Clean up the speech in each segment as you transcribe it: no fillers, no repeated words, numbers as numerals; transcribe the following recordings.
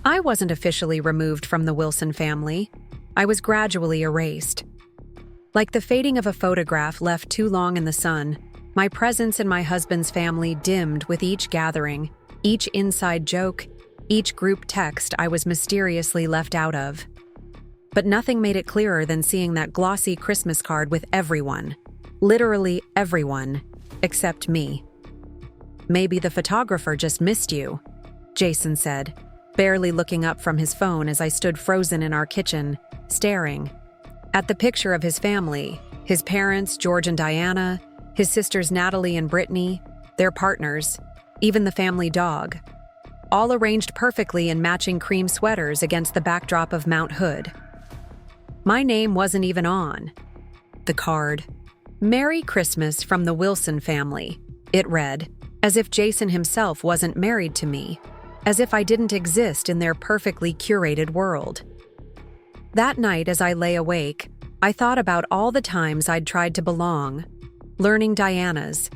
I wasn't officially removed from the Wilson family. I was gradually erased. Like the fading of a photograph left too long in the sun, my presence in my husband's family dimmed with each gathering, each inside joke, each group text I was mysteriously left out of. But nothing made it clearer than seeing that glossy Christmas card with everyone. Literally everyone, except me. "Maybe the photographer just missed you," Jason said, barely looking up from his phone as I stood frozen in our kitchen, staring at the picture of his family, his parents, George and Diana, his sisters Natalie and Brittany, their partners, even the family dog, all arranged perfectly in matching cream sweaters against the backdrop of Mount Hood. My name wasn't even on the card. "Merry Christmas from the Wilson family," it read, as if Jason himself wasn't married to me, as if I didn't exist in their perfectly curated world. That night, as I lay awake, I thought about all the times I'd tried to belong, learning Diana's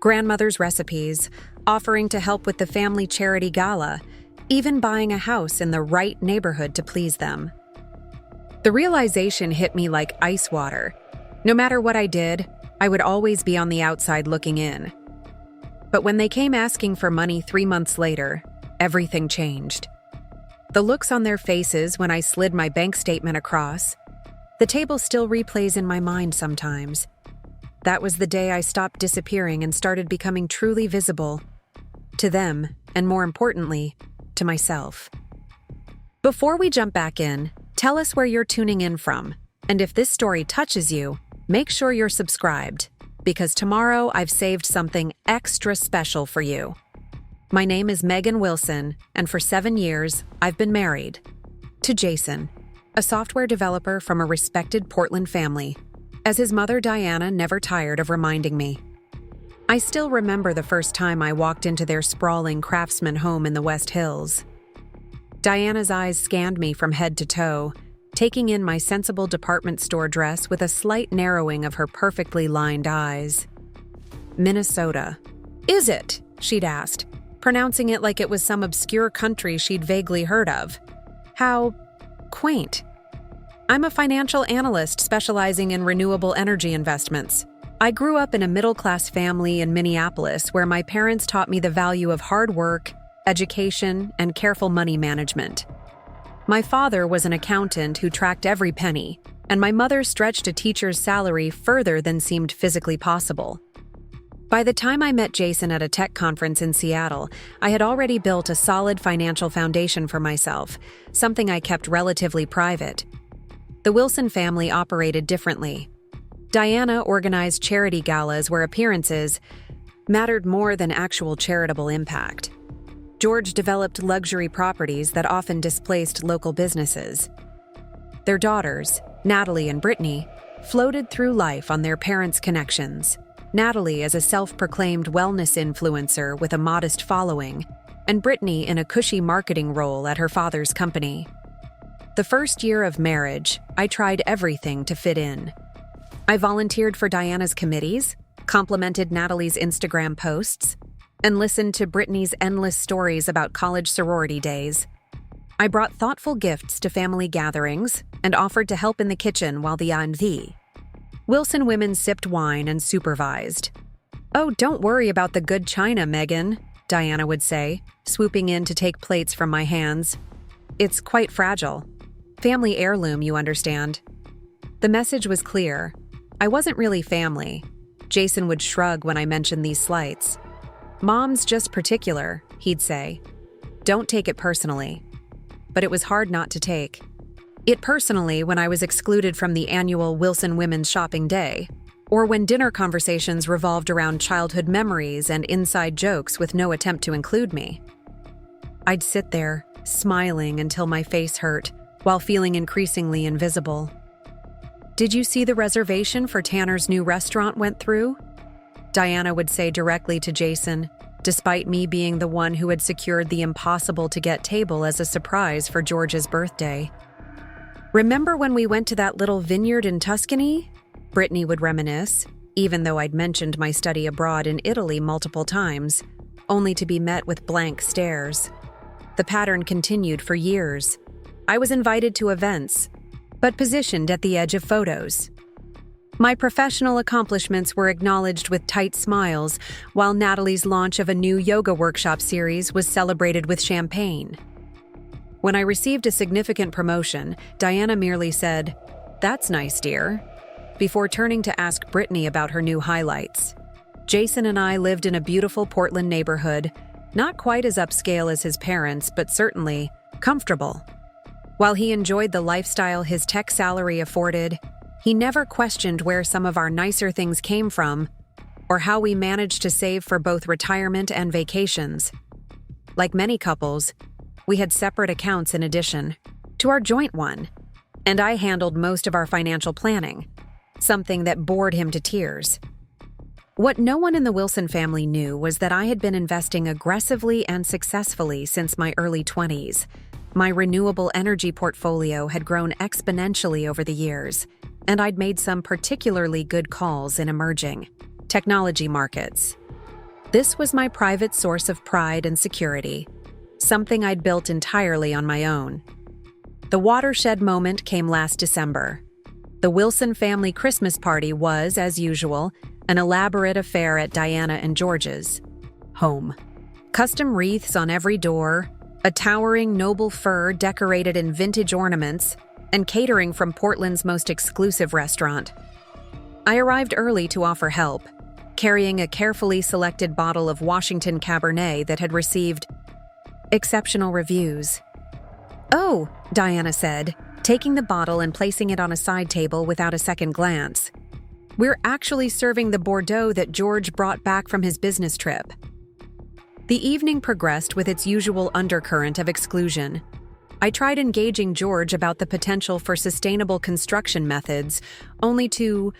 grandmother's recipes, offering to help with the family charity gala, even buying a house in the right neighborhood to please them. The realization hit me like ice water. No matter what I did, I would always be on the outside looking in. But when they came asking for money 3 months later, everything changed. The looks on their faces when I slid my bank statement across, the table still replays in my mind sometimes. That was the day I stopped disappearing and started becoming truly visible to them, and more importantly, to myself. Before we jump back in, tell us where you're tuning in from, and if this story touches you, make sure you're subscribed, because tomorrow I've saved something extra special for you. My name is Megan Wilson, and for 7 years, I've been married to Jason, a software developer from a respected Portland family, as his mother Diana never tired of reminding me. I still remember the first time I walked into their sprawling craftsman home in the West Hills. Diana's eyes scanned me from head to toe, taking in my sensible department store dress with a slight narrowing of her perfectly lined eyes. "Minnesota. Is it?" she'd asked, pronouncing it like it was some obscure country she'd vaguely heard of. How quaint. "I'm a financial analyst specializing in renewable energy investments. I grew up in a middle-class family in Minneapolis where my parents taught me the value of hard work, education, and careful money management. My father was an accountant who tracked every penny, and my mother stretched a teacher's salary further than seemed physically possible. By the time I met Jason at a tech conference in Seattle, I had already built a solid financial foundation for myself, something I kept relatively private. The Wilson family operated differently. Diana organized charity galas where appearances mattered more than actual charitable impact. George developed luxury properties that often displaced local businesses. Their daughters, Natalie and Brittany, floated through life on their parents' connections. Natalie as a self-proclaimed wellness influencer with a modest following, and Brittany in a cushy marketing role at her father's company. The first year of marriage, I tried everything to fit in. I volunteered for Diana's committees, complimented Natalie's Instagram posts, and listened to Brittany's endless stories about college sorority days. I brought thoughtful gifts to family gatherings and offered to help in the kitchen while the Wilson women sipped wine and supervised. "Oh, don't worry about the good china, Megan," Diana would say, swooping in to take plates from my hands. "It's quite fragile. Family heirloom, you understand." The message was clear. I wasn't really family. Jason would shrug when I mentioned these slights. "Mom's just particular," he'd say. "Don't take it personally." But it was hard not to take it personally when I was excluded from the annual Wilson Women's Shopping Day, or when dinner conversations revolved around childhood memories and inside jokes with no attempt to include me. I'd sit there, smiling until my face hurt, while feeling increasingly invisible. "Did you see the reservation for Tanner's new restaurant went through?" Diana would say directly to Jason, despite me being the one who had secured the impossible-to-get table as a surprise for George's birthday. "Remember when we went to that little vineyard in Tuscany?" Brittany would reminisce, even though I'd mentioned my study abroad in Italy multiple times, only to be met with blank stares. The pattern continued for years. I was invited to events, but positioned at the edge of photos. My professional accomplishments were acknowledged with tight smiles, while Natalie's launch of a new yoga workshop series was celebrated with champagne. When I received a significant promotion, Diana merely said, "That's nice, dear," before turning to ask Brittany about her new highlights. Jason and I lived in a beautiful Portland neighborhood, not quite as upscale as his parents, but certainly comfortable. While he enjoyed the lifestyle his tech salary afforded, he never questioned where some of our nicer things came from or how we managed to save for both retirement and vacations. Like many couples, we had separate accounts in addition to our joint one, and I handled most of our financial planning, something that bored him to tears. What no one in the Wilson family knew was that I had been investing aggressively and successfully since my early 20s. My renewable energy portfolio had grown exponentially over the years, and I'd made some particularly good calls in emerging technology markets. This was my private source of pride and security, something I'd built entirely on my own. The watershed moment came last December. The Wilson family Christmas party was, as usual, an elaborate affair at Diana and George's home. Custom wreaths on every door, a towering noble fir decorated in vintage ornaments, and catering from Portland's most exclusive restaurant. I arrived early to offer help, carrying a carefully selected bottle of Washington Cabernet that had received exceptional reviews. "Oh," Diana said, taking the bottle and placing it on a side table without a second glance. "We're actually serving the Bordeaux that George brought back from his business trip." The evening progressed with its usual undercurrent of exclusion. I tried engaging George about the potential for sustainable construction methods, only to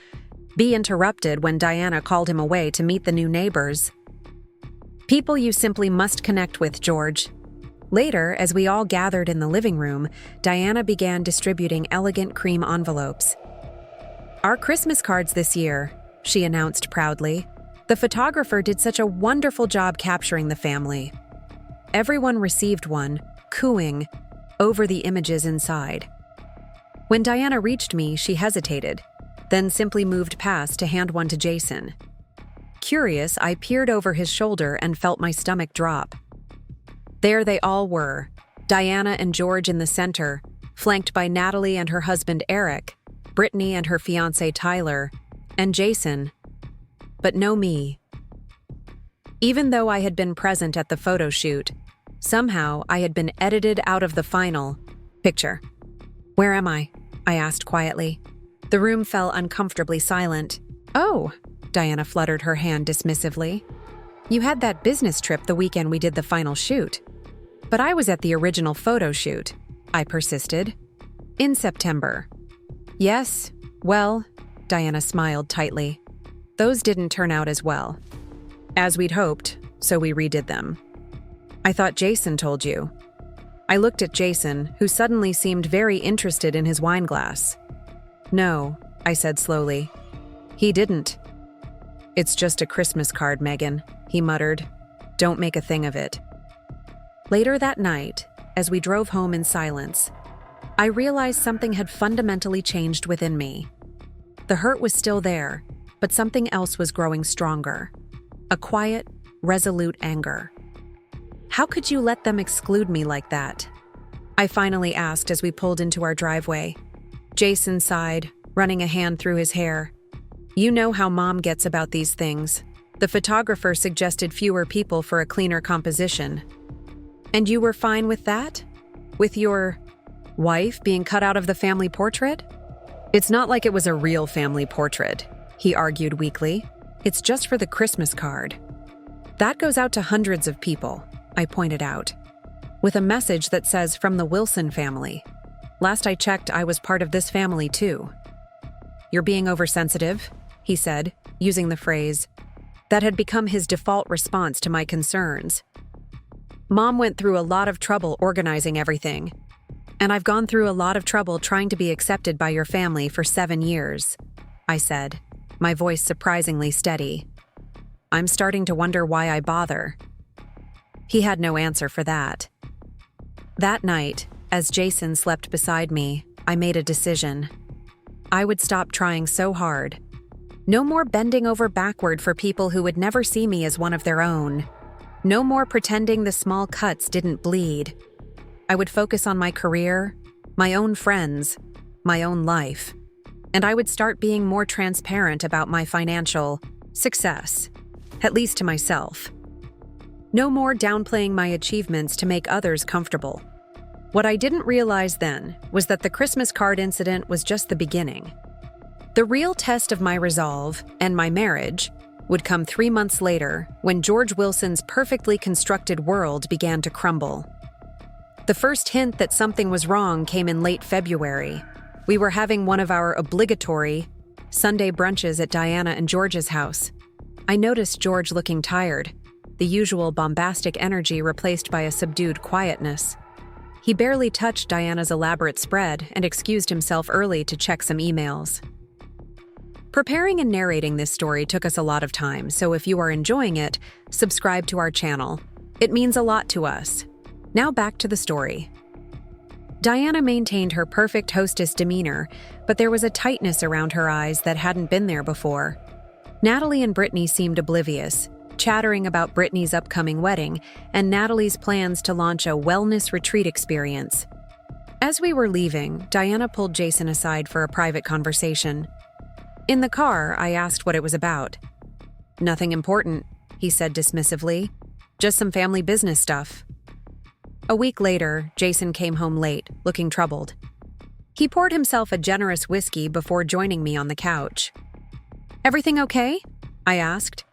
be interrupted when Diana called him away to meet the new neighbors. "People you simply must connect with, George." Later, as we all gathered in the living room, Diana began distributing elegant cream envelopes. "Our Christmas cards this year," she announced proudly. "The photographer did such a wonderful job capturing the family." Everyone received one, cooing over the images inside. When Diana reached me, she hesitated, then simply moved past to hand one to Jason. Curious, I peered over his shoulder and felt my stomach drop. There they all were, Diana and George in the center, flanked by Natalie and her husband Eric, Brittany and her fiancé Tyler, and Jason, but no me. Even though I had been present at the photo shoot, somehow I had been edited out of the final picture. "Where am I?" I asked quietly. The room fell uncomfortably silent. "Oh," Diana fluttered her hand dismissively. "You had that business trip the weekend we did the final shoot." "But I was at the original photo shoot," I persisted. "In September." "Yes, well," Diana smiled tightly. "Those didn't turn out as well as we'd hoped, so we redid them." "I thought Jason told you." I looked at Jason, who suddenly seemed very interested in his wine glass. "No," I said slowly. "He didn't." "It's just a Christmas card, Megan," he muttered. "Don't make a thing of it." Later that night, as we drove home in silence, I realized something had fundamentally changed within me. The hurt was still there, but something else was growing stronger. A quiet, resolute anger. "How could you let them exclude me like that?" I finally asked as we pulled into our driveway. Jason sighed, running a hand through his hair. "You know how Mom gets about these things. The photographer suggested fewer people for a cleaner composition." "And you were fine with that? With your wife being cut out of the family portrait?" "It's not like it was a real family portrait," he argued weakly. "It's just for the Christmas card. That goes out to hundreds of people," I pointed out, "with a message that says from the Wilson family. Last I checked, I was part of this family too." "You're being oversensitive," he said, using the phrase that had become his default response to my concerns. "Mom went through a lot of trouble organizing everything, and I've gone through a lot of trouble trying to be accepted by your family for 7 years," I said, my voice surprisingly steady. "I'm starting to wonder why I bother." He had no answer for that. That night, as Jason slept beside me, I made a decision. I would stop trying so hard. No more bending over backward for people who would never see me as one of their own. No more pretending the small cuts didn't bleed. I would focus on my career, my own friends, my own life. And I would start being more transparent about my financial success, at least to myself. No more downplaying my achievements to make others comfortable. What I didn't realize then was that the Christmas card incident was just the beginning. The real test of my resolve and my marriage would come 3 months later when George Wilson's perfectly constructed world began to crumble. The first hint that something was wrong came in late February. We were having one of our obligatory Sunday brunches at Diana and George's house. I noticed George looking tired, the usual bombastic energy replaced by a subdued quietness. He barely touched Diana's elaborate spread and excused himself early to check some emails. Preparing and narrating this story took us a lot of time, so if you are enjoying it, subscribe to our channel. It means a lot to us. Now back to the story. Diana maintained her perfect hostess demeanor, but there was a tightness around her eyes that hadn't been there before. Natalie and Brittany seemed oblivious, chattering about Brittany's upcoming wedding and Natalie's plans to launch a wellness retreat experience. As we were leaving, Diana pulled Jason aside for a private conversation. In the car, I asked what it was about. "Nothing important," he said dismissively. "Just some family business stuff." A week later, Jason came home late, looking troubled. He poured himself a generous whiskey before joining me on the couch. "Everything okay?" I asked.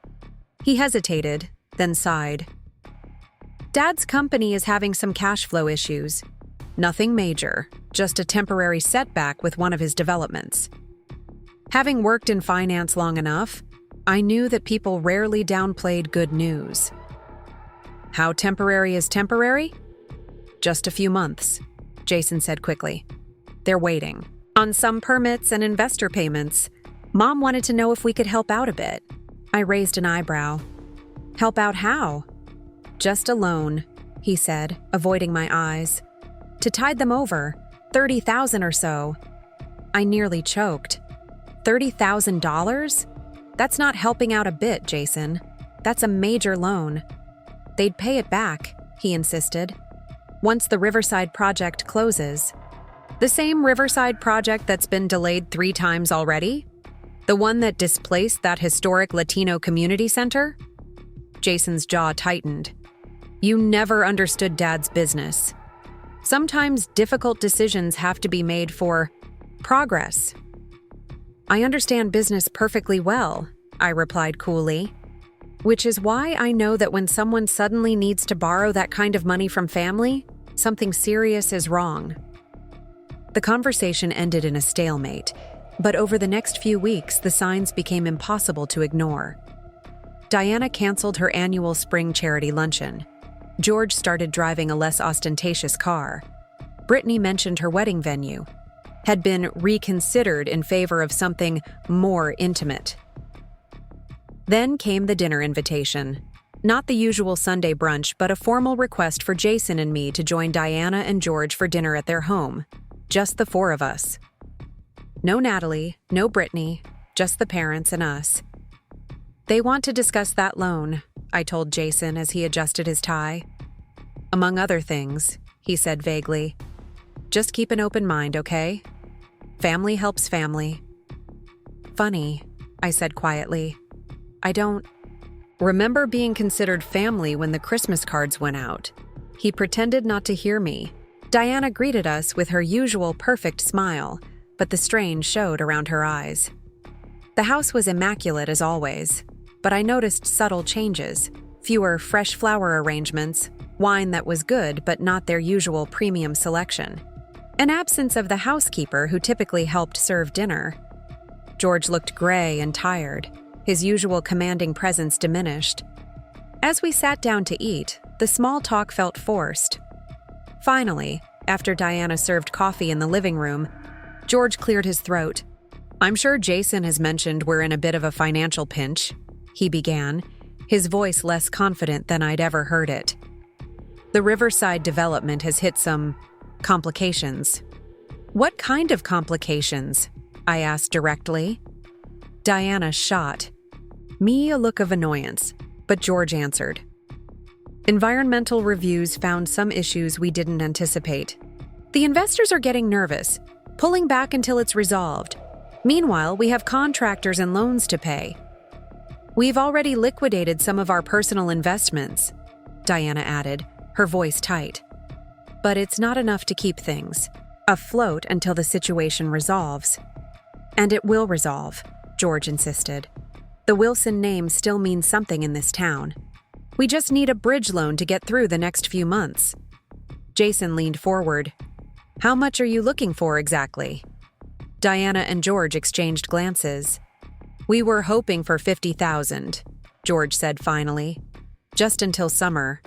He hesitated, then sighed. "Dad's company is having some cash flow issues. Nothing major, just a temporary setback with one of his developments." Having worked in finance long enough, I knew that people rarely downplayed good news. "How temporary is temporary?" "Just a few months," Jason said quickly. "They're waiting on some permits and investor payments. Mom wanted to know if we could help out a bit." I raised an eyebrow. "Help out how?" "Just a loan," he said, avoiding my eyes. "To tide them over, $30,000 or so." I nearly choked. $30,000? That's not helping out a bit, Jason. That's a major loan. "They'd pay it back," he insisted, "once the Riverside project closes." "The same Riverside project that's been delayed 3 times already? The one that displaced that historic Latino community center?" Jason's jaw tightened. "You never understood Dad's business. Sometimes difficult decisions have to be made for progress." "I understand business perfectly well," I replied coolly. "Which is why I know that when someone suddenly needs to borrow that kind of money from family, something serious is wrong." The conversation ended in a stalemate, but over the next few weeks, the signs became impossible to ignore. Diana canceled her annual spring charity luncheon. George started driving a less ostentatious car. Brittany mentioned her wedding venue had been reconsidered in favor of something more intimate. Then came the dinner invitation. Not the usual Sunday brunch, but a formal request for Jason and me to join Diana and George for dinner at their home. Just the 4 of us. No Natalie, no Brittany, just the parents and us. "They want to discuss that loan," I told Jason as he adjusted his tie. "Among other things," he said vaguely. "Just keep an open mind, okay? Family helps family." "Funny," I said quietly. "I don't remember being considered family when the Christmas cards went out." He pretended not to hear me. Diana greeted us with her usual perfect smile, but the strain showed around her eyes. The house was immaculate as always, but I noticed subtle changes. Fewer fresh flower arrangements, wine that was good but not their usual premium selection. An absence of the housekeeper who typically helped serve dinner. George looked gray and tired. His usual commanding presence diminished. As we sat down to eat, the small talk felt forced. Finally, after Diana served coffee in the living room, George cleared his throat. "I'm sure Jason has mentioned we're in a bit of a financial pinch," he began, his voice less confident than I'd ever heard it. The Riverside development has hit some complications. What kind of complications? I asked directly. Diana shot me a look of annoyance, but George answered. Environmental reviews found some issues we didn't anticipate. The investors are getting nervous, pulling back until it's resolved. Meanwhile, we have contractors and loans to pay. We've already liquidated some of our personal investments, Diana added, her voice tight. But it's not enough to keep things afloat until the situation resolves. And it will resolve, George insisted. The Wilson name still means something in this town. We just need a bridge loan to get through the next few months. Jason leaned forward. How much are you looking for exactly? Diana and George exchanged glances. We were hoping for $50,000, George said finally. Just until summer.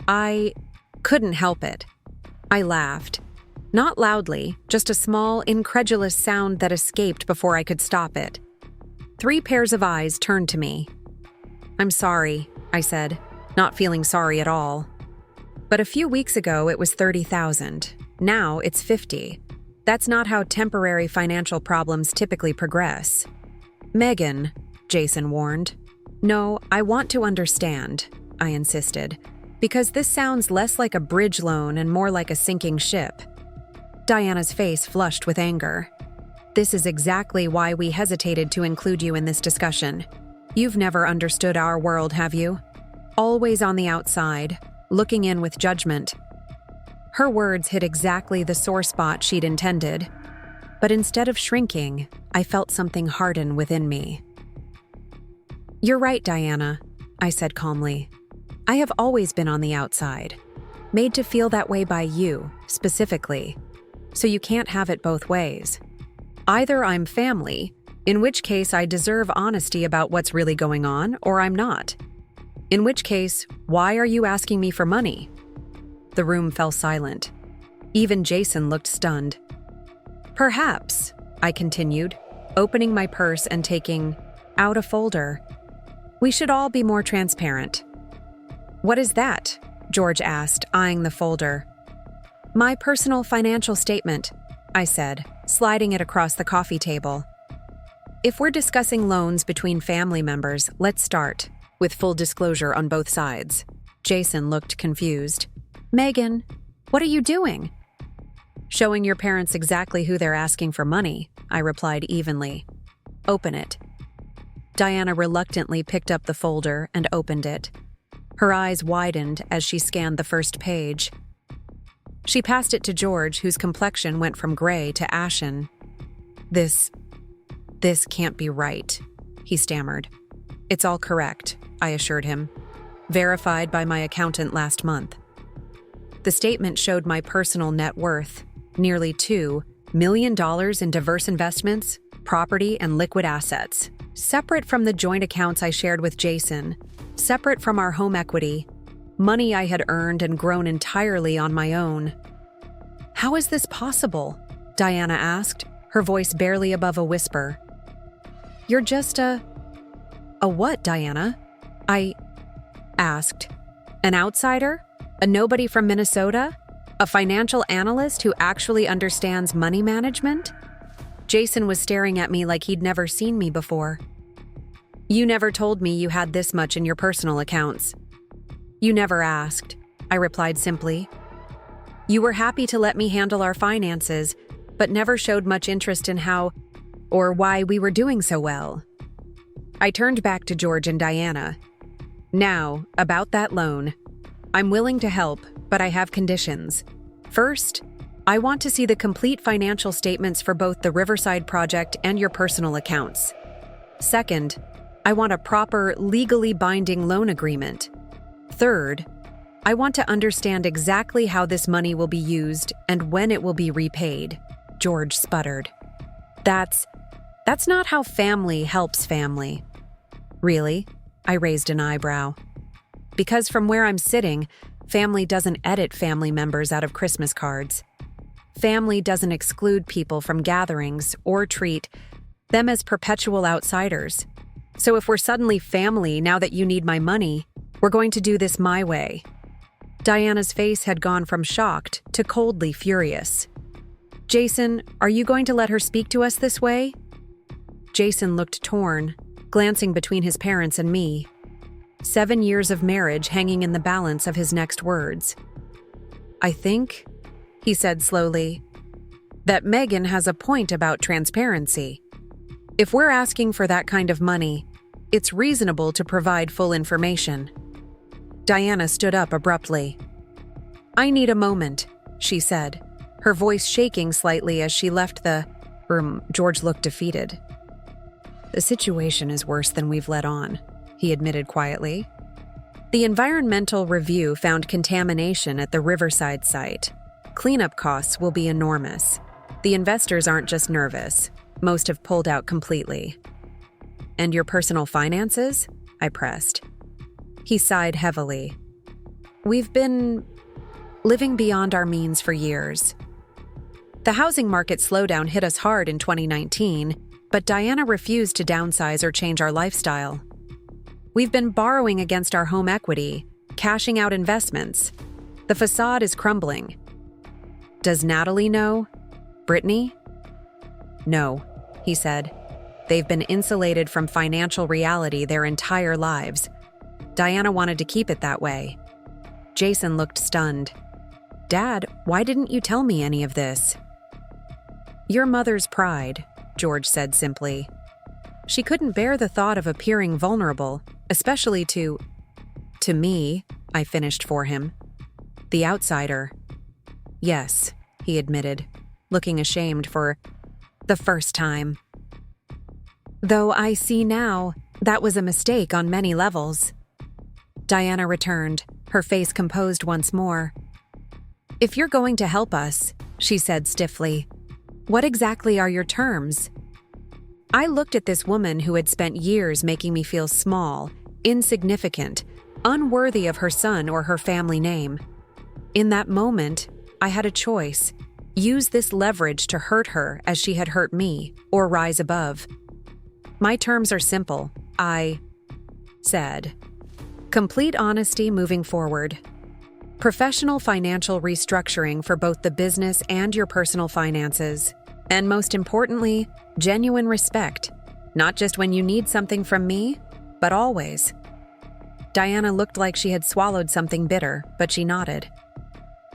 I couldn't help it. I laughed. Not loudly, just a small, incredulous sound that escaped before I could stop it. 3 pairs of eyes turned to me. I'm sorry, I said, not feeling sorry at all. But a few weeks ago it was $30,000. Now it's $50,000. That's not how temporary financial problems typically progress. Megan, Jason warned. No, I want to understand, I insisted, because this sounds less like a bridge loan and more like a sinking ship. Diana's face flushed with anger. This is exactly why we hesitated to include you in this discussion. You've never understood our world, have you? Always on the outside, looking in with judgment. Her words hit exactly the sore spot she'd intended. But instead of shrinking, I felt something harden within me. You're right, Diana, I said calmly. I have always been on the outside, made to feel that way by you, specifically. So you can't have it both ways. Either I'm family, in which case I deserve honesty about what's really going on, or I'm not. In which case, why are you asking me for money? The room fell silent. Even Jason looked stunned. Perhaps, I continued, opening my purse and taking out a folder. We should all be more transparent. What is that? George asked, eyeing the folder. My personal financial statement, I said, sliding it across the coffee table. If we're discussing loans between family members, let's start with full disclosure on both sides. Jason looked confused. Megan, what are you doing? Showing your parents exactly who they're asking for money, I replied evenly. Open it. Diana reluctantly picked up the folder and opened it. Her eyes widened as she scanned the first page. She passed it to George, whose complexion went from gray to ashen. This can't be right, he stammered. It's all correct, I assured him. Verified by my accountant last month. The statement showed my personal net worth, nearly $2 million in diverse investments, property, and liquid assets, separate from the joint accounts I shared with Jason, separate from our home equity, money I had earned and grown entirely on my own. How is this possible? Diana asked, her voice barely above a whisper. You're just a what, Diana? I asked. An outsider? A nobody from Minnesota? A financial analyst who actually understands money management? Jason was staring at me like he'd never seen me before. You never told me you had this much in your personal accounts. You never asked, I replied simply. You were happy to let me handle our finances, but never showed much interest in how or why we were doing so well. I turned back to George and Diana. Now, about that loan. I'm willing to help, but I have conditions. First, I want to see the complete financial statements for both the Riverside project and your personal accounts. Second, I want a proper, legally binding loan agreement. Third, I want to understand exactly how this money will be used and when it will be repaid, George sputtered. That's not how family helps family. Really? I raised an eyebrow. Because from where I'm sitting, family doesn't edit family members out of Christmas cards. Family doesn't exclude people from gatherings or treat them as perpetual outsiders. So if we're suddenly family now that you need my money, we're going to do this my way. Diana's face had gone from shocked to coldly furious. "Jason, are you going to let her speak to us this way?" Jason looked torn, glancing between his parents and me. 7 years of marriage hanging in the balance of his next words. "I think," he said slowly, "that Megan has a point about transparency. If we're asking for that kind of money, it's reasonable to provide full information." Diana stood up abruptly. "I need a moment," she said, her voice shaking slightly as she left the room. George looked defeated. "The situation is worse than we've let on," he admitted quietly. "The environmental review found contamination at the Riverside site. Cleanup costs will be enormous. The investors aren't just nervous. Most have pulled out completely." "And your personal finances?" I pressed. He sighed heavily. "We've been living beyond our means for years. The housing market slowdown hit us hard in 2019, but Diana refused to downsize or change our lifestyle. We've been borrowing against our home equity, cashing out investments. The facade is crumbling." "Does Natalie know? Brittany?" "No," he said. "They've been insulated from financial reality their entire lives. Diana wanted to keep it that way." Jason looked stunned. "Dad, why didn't you tell me any of this?" "Your mother's pride," George said simply. "She couldn't bear the thought of appearing vulnerable, especially to me," I finished for him. "The outsider." "Yes," he admitted, looking ashamed for the first time. "Though I see now that was a mistake on many levels." Diana returned, her face composed once more. "If you're going to help us," she said stiffly, "what exactly are your terms?" I looked at this woman who had spent years making me feel small, insignificant, unworthy of her son or her family name. In that moment, I had a choice: use this leverage to hurt her as she had hurt me, or rise above. "My terms are simple," I said. "Complete honesty moving forward. Professional financial restructuring for both the business and your personal finances. And most importantly, genuine respect, not just when you need something from me, but always." Diana looked like she had swallowed something bitter, but she nodded.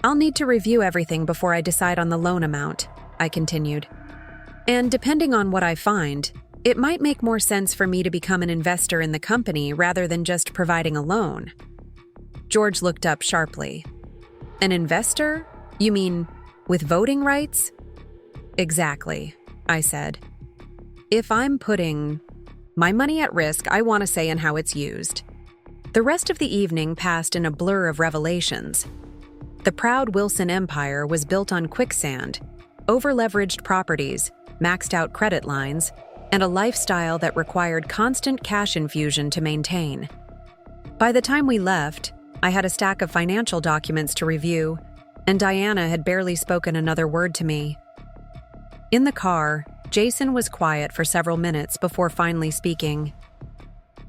"I'll need to review everything before I decide on the loan amount," I continued. "And depending on what I find, it might make more sense for me to become an investor in the company rather than just providing a loan." George looked up sharply. "An investor? You mean with voting rights?" "Exactly," I said. "If I'm putting my money at risk, I want to say in how it's used." The rest of the evening passed in a blur of revelations. The proud Wilson empire was built on quicksand, over-leveraged properties, maxed-out credit lines, and a lifestyle that required constant cash infusion to maintain. By the time we left, I had a stack of financial documents to review, and Diana had barely spoken another word to me. In the car, Jason was quiet for several minutes before finally speaking.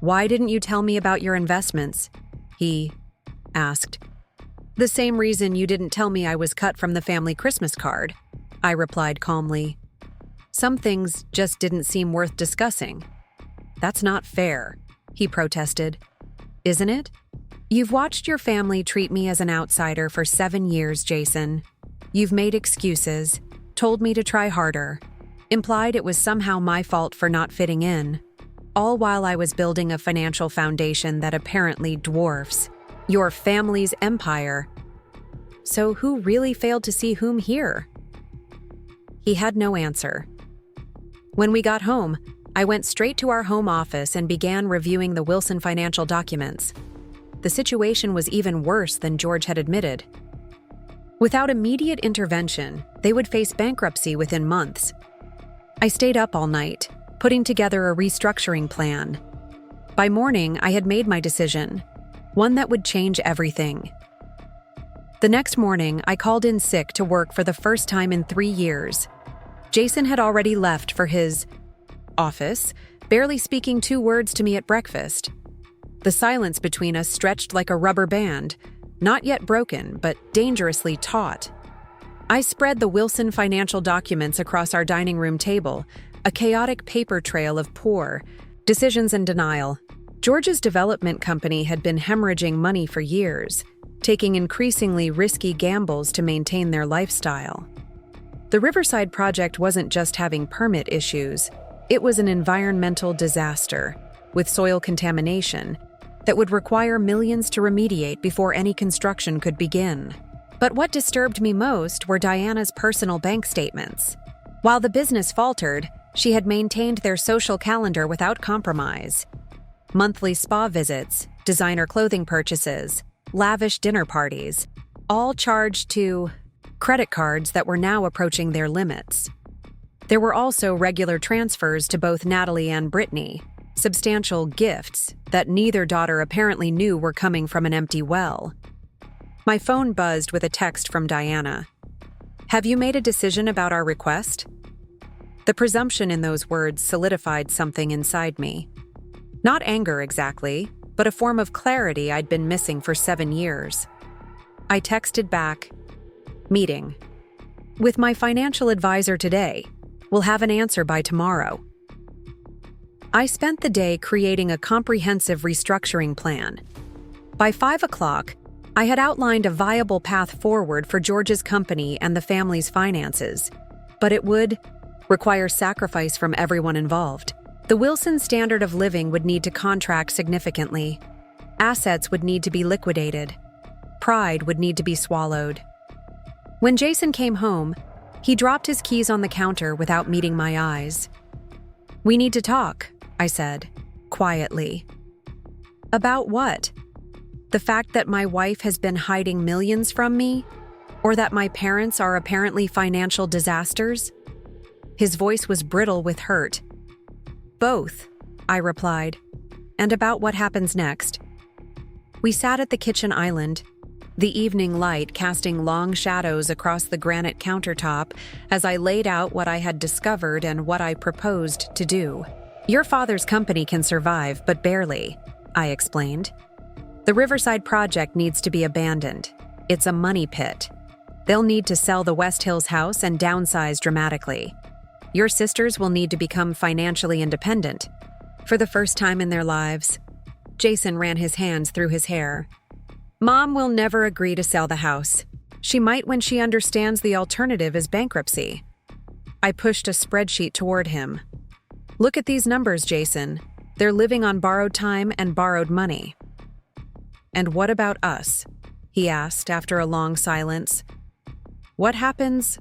"Why didn't you tell me about your investments?" he asked. "The same reason you didn't tell me I was cut from the family Christmas card," I replied calmly. "Some things just didn't seem worth discussing." "That's not fair," he protested. "Isn't it? You've watched your family treat me as an outsider for 7 years, Jason. You've made excuses, told me to try harder, implied it was somehow my fault for not fitting in, all while I was building a financial foundation that apparently dwarfs your family's empire. So who really failed to see whom here?" He had no answer. When we got home, I went straight to our home office and began reviewing the Wilson financial documents. The situation was even worse than George had admitted. Without immediate intervention, they would face bankruptcy within months. I stayed up all night, putting together a restructuring plan. By morning, I had made my decision, one that would change everything. The next morning, I called in sick to work for the first time in 3 years. Jason had already left for his office, barely speaking 2 words to me at breakfast. The silence between us stretched like a rubber band, not yet broken, but dangerously taut. I spread the Wilson financial documents across our dining room table, a chaotic paper trail of poor decisions and denial. George's development company had been hemorrhaging money for years, taking increasingly risky gambles to maintain their lifestyle. The Riverside project wasn't just having permit issues, it was an environmental disaster, with soil contamination, that would require millions to remediate before any construction could begin. But what disturbed me most were Diana's personal bank statements. While the business faltered, she had maintained their social calendar without compromise. Monthly spa visits, designer clothing purchases, lavish dinner parties, all charged to credit cards that were now approaching their limits. There were also regular transfers to both Natalie and Brittany, substantial gifts that neither daughter apparently knew were coming from an empty well. My phone buzzed with a text from Diana. "Have you made a decision about our request?" The presumption in those words solidified something inside me. Not anger exactly, but a form of clarity I'd been missing for 7 years. I texted back, "Meeting. With my financial advisor today. We'll have an answer by tomorrow." I spent the day creating a comprehensive restructuring plan. By 5 o'clock, I had outlined a viable path forward for George's company and the family's finances, but it would require sacrifice from everyone involved. The Wilson standard of living would need to contract significantly. Assets would need to be liquidated. Pride would need to be swallowed. When Jason came home, he dropped his keys on the counter without meeting my eyes. "We need to talk," I said, quietly. "About what? The fact that my wife has been hiding millions from me? Or that my parents are apparently financial disasters?" His voice was brittle with hurt. "Both," I replied. "And about what happens next." We sat at the kitchen island, the evening light casting long shadows across the granite countertop as I laid out what I had discovered and what I proposed to do. "Your father's company can survive, but barely," I explained. "The Riverside project needs to be abandoned. It's a money pit. They'll need to sell the West Hills house and downsize dramatically. Your sisters will need to become financially independent. For the first time in their lives." Jason ran his hands through his hair. "Mom will never agree to sell the house. She might when she understands the alternative is bankruptcy." I pushed a spreadsheet toward him. "Look at these numbers, Jason. They're living on borrowed time and borrowed money." "And what about us?" he asked after a long silence. "What happens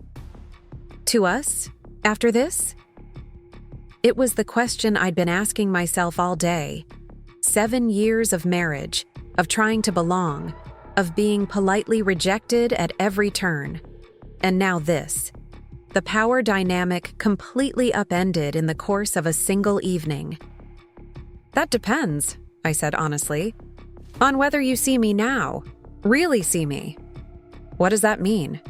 to us after this?" It was the question I'd been asking myself all day. 7 years of marriage, of trying to belong, of being politely rejected at every turn. And now this. The power dynamic completely upended in the course of a single evening. "That depends," I said honestly, "on whether you see me now, really see me." "What does that mean?"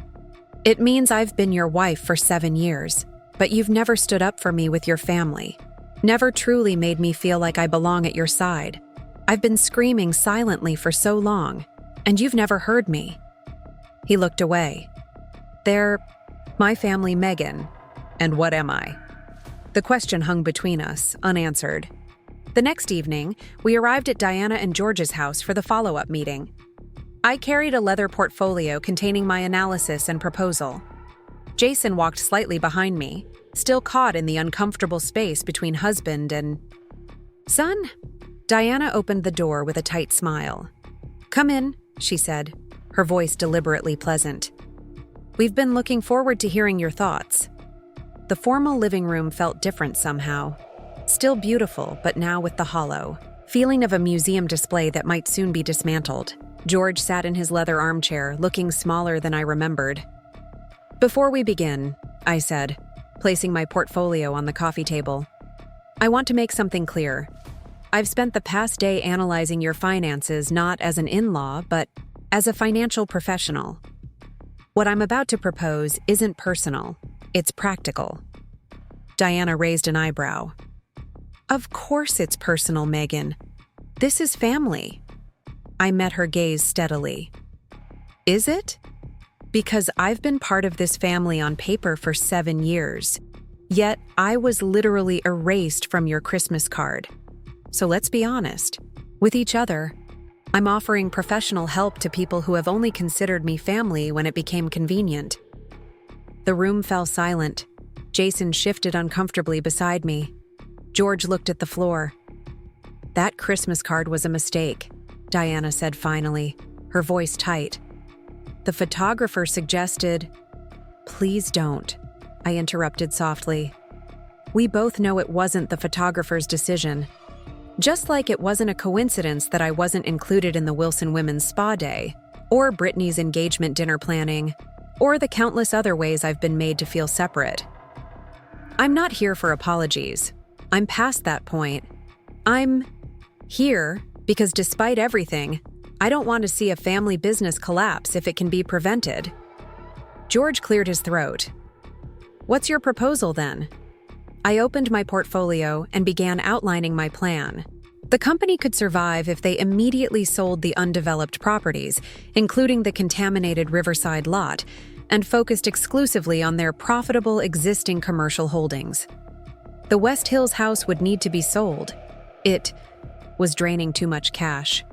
"It means I've been your wife for 7 years, but you've never stood up for me with your family, never truly made me feel like I belong at your side. I've been screaming silently for so long, and you've never heard me." He looked away. "They're my family, Megan. And what am I?" The question hung between us, unanswered. The next evening, we arrived at Diana and George's house for the follow-up meeting. I carried a leather portfolio containing my analysis and proposal. Jason walked slightly behind me, still caught in the uncomfortable space between husband and son. Diana opened the door with a tight smile. "Come in," she said, her voice deliberately pleasant. "We've been looking forward to hearing your thoughts." The formal living room felt different somehow. Still beautiful, but now with the hollow feeling of a museum display that might soon be dismantled. George sat in his leather armchair, looking smaller than I remembered. "Before we begin," I said, placing my portfolio on the coffee table, "I want to make something clear. I've spent the past day analyzing your finances not as an in-law, but as a financial professional. What I'm about to propose isn't personal, it's practical." Diana raised an eyebrow. "Of course it's personal, Megan. This is family." I met her gaze steadily. Is it? Because I've been part of this family on paper for 7 years. Yet I was literally erased from your Christmas card. So let's be honest. With each other, I'm offering professional help to people who have only considered me family when it became convenient. The room fell silent. Jason shifted uncomfortably beside me. George looked at the floor. That Christmas card was a mistake, Diana said finally, her voice tight. The photographer suggested, "Please don't," I interrupted softly. We both know it wasn't the photographer's decision. Just like it wasn't a coincidence that I wasn't included in the Wilson Women's Spa Day, or Brittany's engagement dinner planning, or the countless other ways I've been made to feel separate. I'm not here for apologies. I'm past that point. I'm here because despite everything, I don't want to see a family business collapse if it can be prevented. George cleared his throat. What's your proposal then? I opened my portfolio and began outlining my plan. The company could survive if they immediately sold the undeveloped properties, including the contaminated Riverside lot, and focused exclusively on their profitable existing commercial holdings. The West Hills house would need to be sold. It was draining too much cash.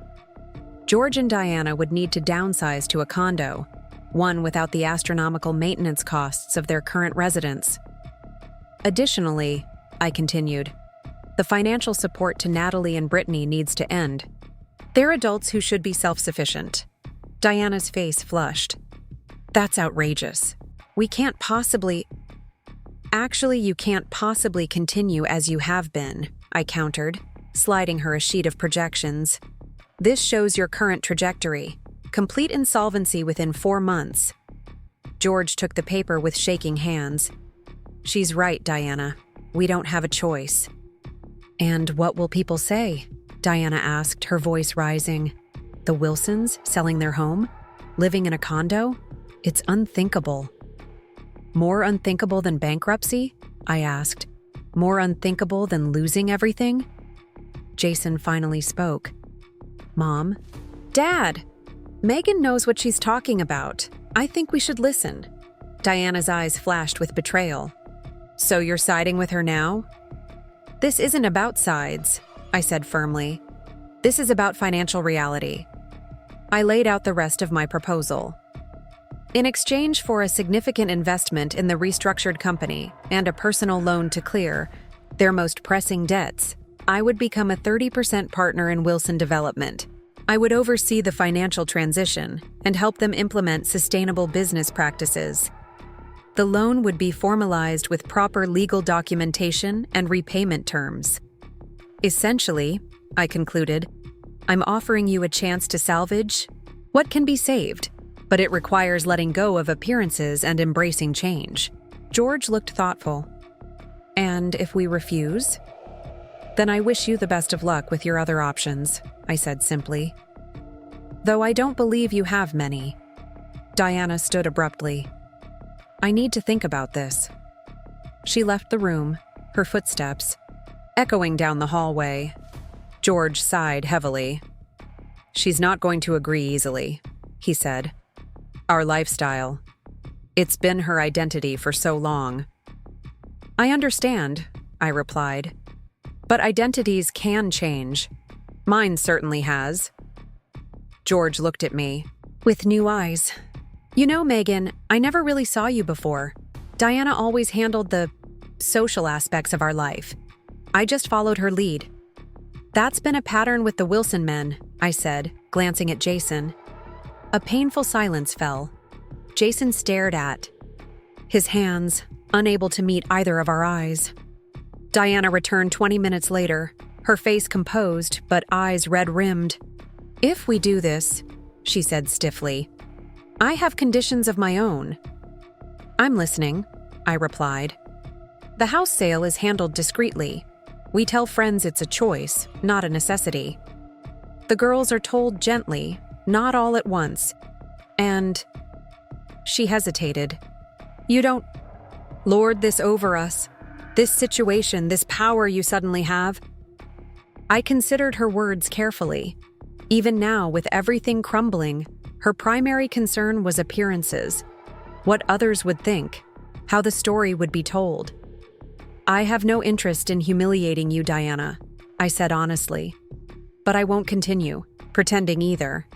George and Diana would need to downsize to a condo, one without the astronomical maintenance costs of their current residence. Additionally, I continued, the financial support to Natalie and Brittany needs to end. They're adults who should be self-sufficient. Diana's face flushed. That's outrageous. We can't possibly... Actually, you can't possibly continue as you have been, I countered, sliding her a sheet of projections. This shows your current trajectory. Complete insolvency within 4 months. George took the paper with shaking hands. She's right, Diana. We don't have a choice. And what will people say? Diana asked, her voice rising. The Wilsons selling their home? Living in a condo? It's unthinkable. More unthinkable than bankruptcy? I asked. More unthinkable than losing everything? Jason finally spoke. Mom? Dad! Megan knows what she's talking about. I think we should listen. Diana's eyes flashed with betrayal. So you're siding with her now? This isn't about sides, I said firmly. This is about financial reality. I laid out the rest of my proposal. In exchange for a significant investment in the restructured company and a personal loan to clear their most pressing debts, I would become a 30% partner in Wilson Development. I would oversee the financial transition and help them implement sustainable business practices. The loan would be formalized with proper legal documentation and repayment terms. Essentially, I concluded, I'm offering you a chance to salvage what can be saved, but it requires letting go of appearances and embracing change. George looked thoughtful. And if we refuse? Then I wish you the best of luck with your other options, I said simply. Though I don't believe you have many. Diana stood abruptly. I need to think about this. She left the room, her footsteps echoing down the hallway. George sighed heavily. She's not going to agree easily, he said. Our lifestyle. It's been her identity for so long. I understand, I replied. But identities can change. Mine certainly has. George looked at me with new eyes. You know, Megan, I never really saw you before. Diana always handled the social aspects of our life. I just followed her lead. That's been a pattern with the Wilson men, I said, glancing at Jason. A painful silence fell. Jason stared at his hands, unable to meet either of our eyes. Diana returned 20 minutes later, her face composed but eyes red-rimmed. If we do this, she said stiffly, I have conditions of my own. I'm listening, I replied. The house sale is handled discreetly. We tell friends it's a choice, not a necessity. The girls are told gently, not all at once. And she hesitated. You don't lord this over us. This situation, this power you suddenly have. I considered her words carefully. Even now, with everything crumbling, Her primary concern was appearances, what others would think, how the story would be told. "I have no interest in humiliating you, Diana," I said honestly. "But I won't continue pretending either.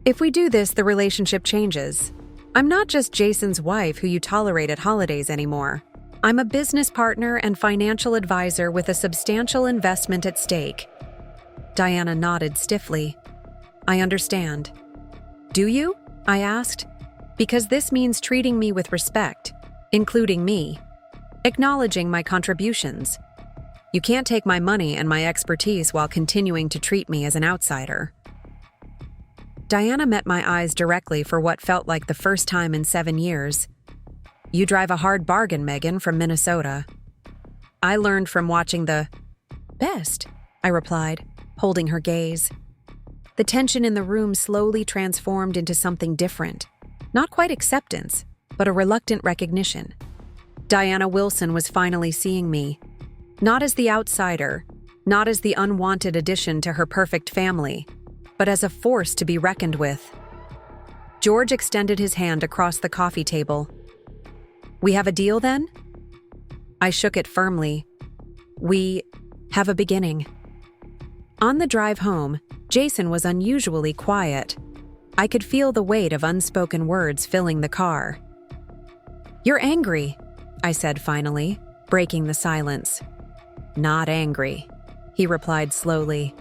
If we do this, the relationship changes. I'm not just Jason's wife who you tolerate at holidays anymore. I'm a business partner and financial advisor with a substantial investment at stake." Diana nodded stiffly. "I understand." "Do you?" I asked. "Because this means treating me with respect, including me, acknowledging my contributions. You can't take my money and my expertise while continuing to treat me as an outsider." Diana met my eyes directly for what felt like the first time in 7 years. "You drive a hard bargain, Megan, from Minnesota." "I learned from watching the best," I replied, holding her gaze. The tension in the room slowly transformed into something different. Not quite acceptance, but a reluctant recognition. Diana Wilson was finally seeing me. Not as the outsider, not as the unwanted addition to her perfect family, but as a force to be reckoned with. George extended his hand across the coffee table. "We have a deal then?" I shook it firmly. "We have a beginning." On the drive home, Jason was unusually quiet. I could feel the weight of unspoken words filling the car. "You're angry," I said finally, breaking the silence. "Not angry," he replied slowly.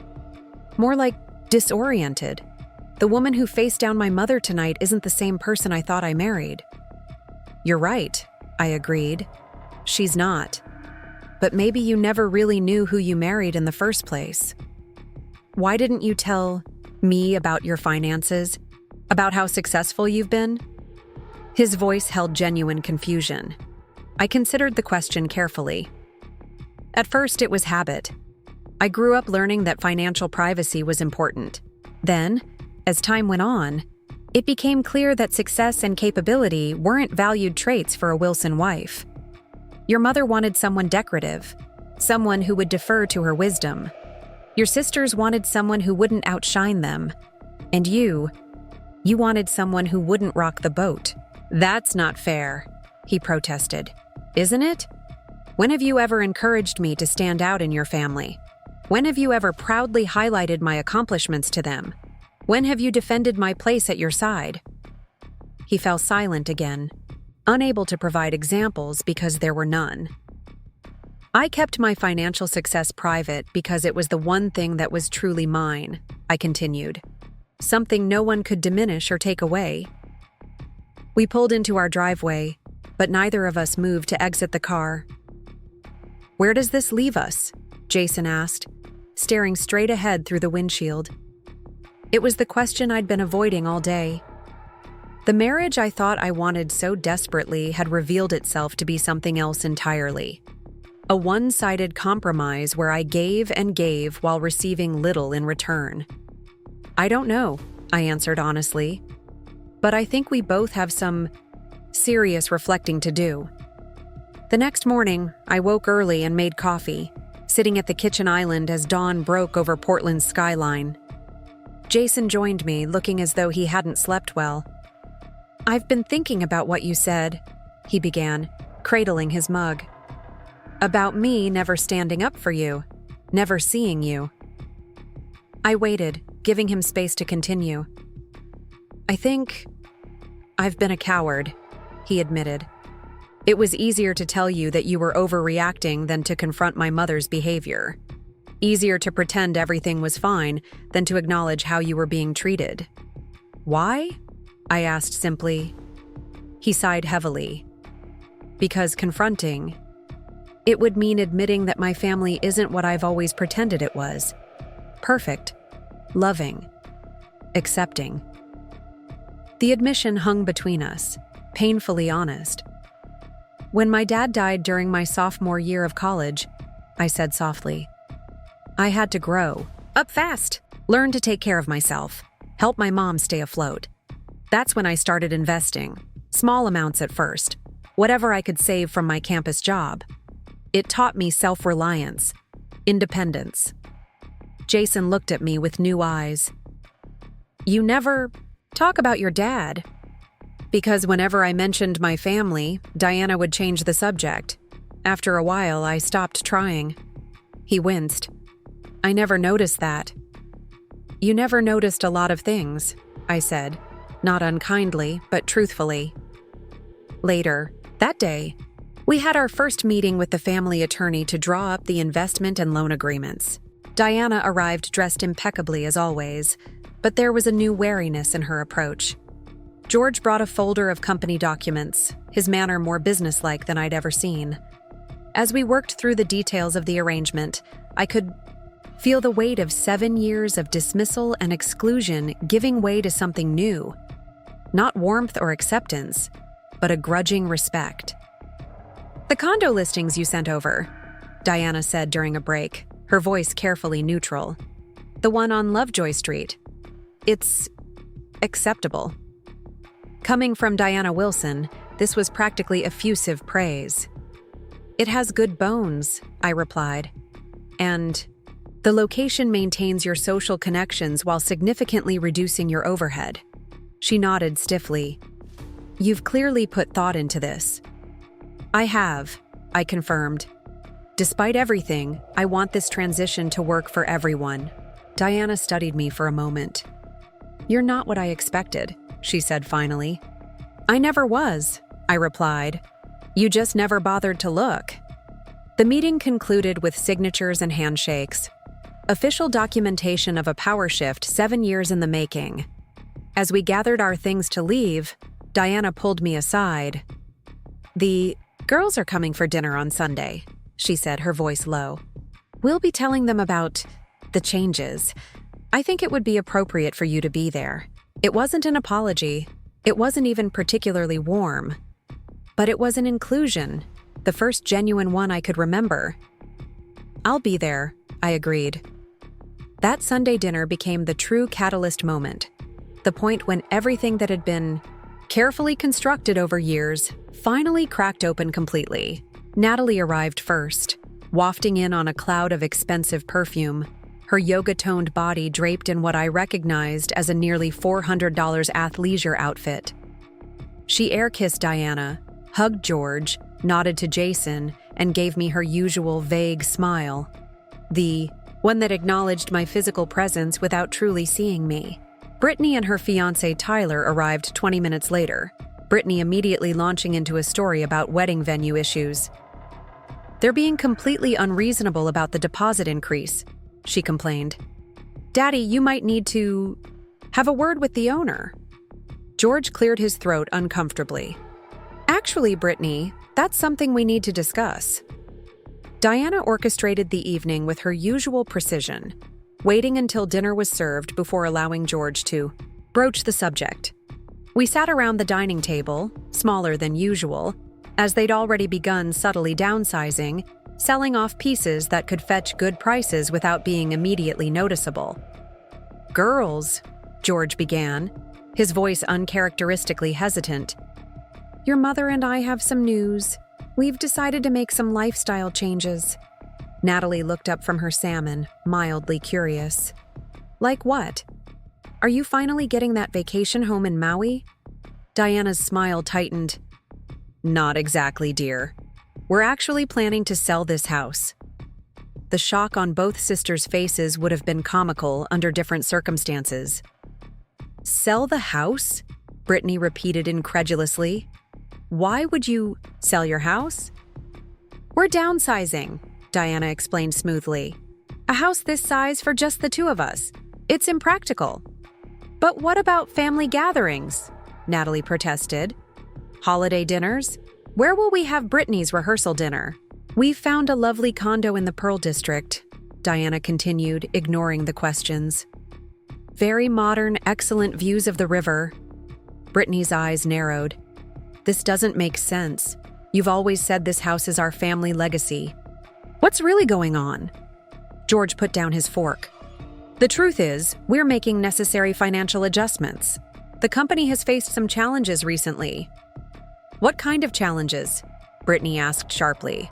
"More like disoriented. The woman who faced down my mother tonight isn't the same person I thought I married." "You're right," I agreed. "She's not. But maybe you never really knew who you married in the first place. Why didn't you tell me about your finances? About how successful you've been?" His voice held genuine confusion. I considered the question carefully. At first, it was habit. I grew up learning that financial privacy was important. Then, as time went on, it became clear that success and capability weren't valued traits for a Wilson wife. Your mother wanted someone decorative, someone who would defer to her wisdom. Your sisters wanted someone who wouldn't outshine them. And you wanted someone who wouldn't rock the boat. "That's not fair," he protested. "Isn't it? When have you ever encouraged me to stand out in your family? When have you ever proudly highlighted my accomplishments to them? When have you defended my place at your side?" He fell silent again, unable to provide examples because there were none. "I kept my financial success private because it was the one thing that was truly mine," I continued. "Something no one could diminish or take away." We pulled into our driveway, but neither of us moved to exit the car. "Where does this leave us?" Jason asked, staring straight ahead through the windshield. It was the question I'd been avoiding all day. The marriage I thought I wanted so desperately had revealed itself to be something else entirely. A one-sided compromise where I gave and gave while receiving little in return. "I don't know," I answered honestly. "But I think we both have some serious reflecting to do." The next morning, I woke early and made coffee, sitting at the kitchen island as dawn broke over Portland's skyline. Jason joined me, looking as though he hadn't slept well. "I've been thinking about what you said," he began, cradling his mug. "About me never standing up for you, never seeing you." I waited, giving him space to continue. "I think I've been a coward," he admitted. "It was easier to tell you that you were overreacting than to confront my mother's behavior. Easier to pretend everything was fine than to acknowledge how you were being treated." "Why?" I asked simply. He sighed heavily. "Because confronting, it would mean admitting that my family isn't what I've always pretended it was. Perfect, loving, accepting." The admission hung between us, painfully honest. "When my dad died during my sophomore year of college," I said softly, "I had to grow up fast, learn to take care of myself, help my mom stay afloat. That's when I started investing, small amounts at first, whatever I could save from my campus job. It taught me self-reliance, independence." Jason looked at me with new eyes. "You never Talk about your dad. Because whenever I mentioned my family, Diana would change the subject. After a while, I stopped trying. He winced. I never noticed that. You never noticed a lot of things, I said, not unkindly, but truthfully. Later, that day, we had our first meeting with the family attorney to draw up the investment and loan agreements. Diana arrived dressed impeccably as always, but there was a new wariness in her approach. George brought a folder of company documents, his manner more businesslike than I'd ever seen. As we worked through the details of the arrangement, I could feel the weight of 7 years of dismissal and exclusion giving way to something new. Not warmth or acceptance, but a grudging respect. The condo listings you sent over, Diana said during a break, her voice carefully neutral. The one on Lovejoy Street. It's acceptable. Coming from Diana Wilson, this was practically effusive praise. It has good bones, I replied. And the location maintains your social connections while significantly reducing your overhead. She nodded stiffly. You've clearly put thought into this. I have, I confirmed. Despite everything, I want this transition to work for everyone. Diana studied me for a moment. You're not what I expected, she said finally. I never was, I replied. You just never bothered to look. The meeting concluded with signatures and handshakes. Official documentation of a power shift 7 years in the making. As we gathered our things to leave, Diana pulled me aside. The girls are coming for dinner on Sunday, she said, her voice low. We'll be telling them about the changes. I think it would be appropriate for you to be there. It wasn't an apology. It wasn't even particularly warm. But it was an inclusion, the first genuine one I could remember. I'll be there, I agreed. That Sunday dinner became the true catalyst moment, the point when everything that had been carefully constructed over years finally cracked open completely. Natalie arrived first, wafting in on a cloud of expensive perfume, her yoga-toned body draped in what I recognized as a nearly $400 athleisure outfit. She air-kissed Diana, hugged George, nodded to Jason, and gave me her usual vague smile. The one that acknowledged my physical presence without truly seeing me. Brittany and her fiancé Tyler arrived 20 minutes later, Brittany immediately launching into a story about wedding venue issues. They're being completely unreasonable about the deposit increase, she complained. Daddy, you might need to have a word with the owner. George cleared his throat uncomfortably. Actually, Brittany, that's something we need to discuss. Diana orchestrated the evening with her usual precision, waiting until dinner was served before allowing George to broach the subject. We sat around the dining table, smaller than usual, as they'd already begun subtly downsizing, selling off pieces that could fetch good prices without being immediately noticeable. Girls, George began, his voice uncharacteristically hesitant. Your mother and I have some news. We've decided to make some lifestyle changes. Natalie looked up from her salmon, mildly curious. Like what? Are you finally getting that vacation home in Maui? Diana's smile tightened. Not exactly, dear. We're actually planning to sell this house. The shock on both sisters' faces would have been comical under different circumstances. Sell the house? Brittany repeated incredulously. Why would you sell your house? We're downsizing, Diana explained smoothly. A house this size for just the two of us. It's impractical. But what about family gatherings? Natalie protested. Holiday dinners? Where will we have Brittany's rehearsal dinner? We've found a lovely condo in the Pearl District, Diana continued, ignoring the questions. Very modern, excellent views of the river. Brittany's eyes narrowed. This doesn't make sense. You've always said this house is our family legacy. What's really going on? George put down his fork. The truth is, we're making necessary financial adjustments. The company has faced some challenges recently. What kind of challenges? Brittany asked sharply.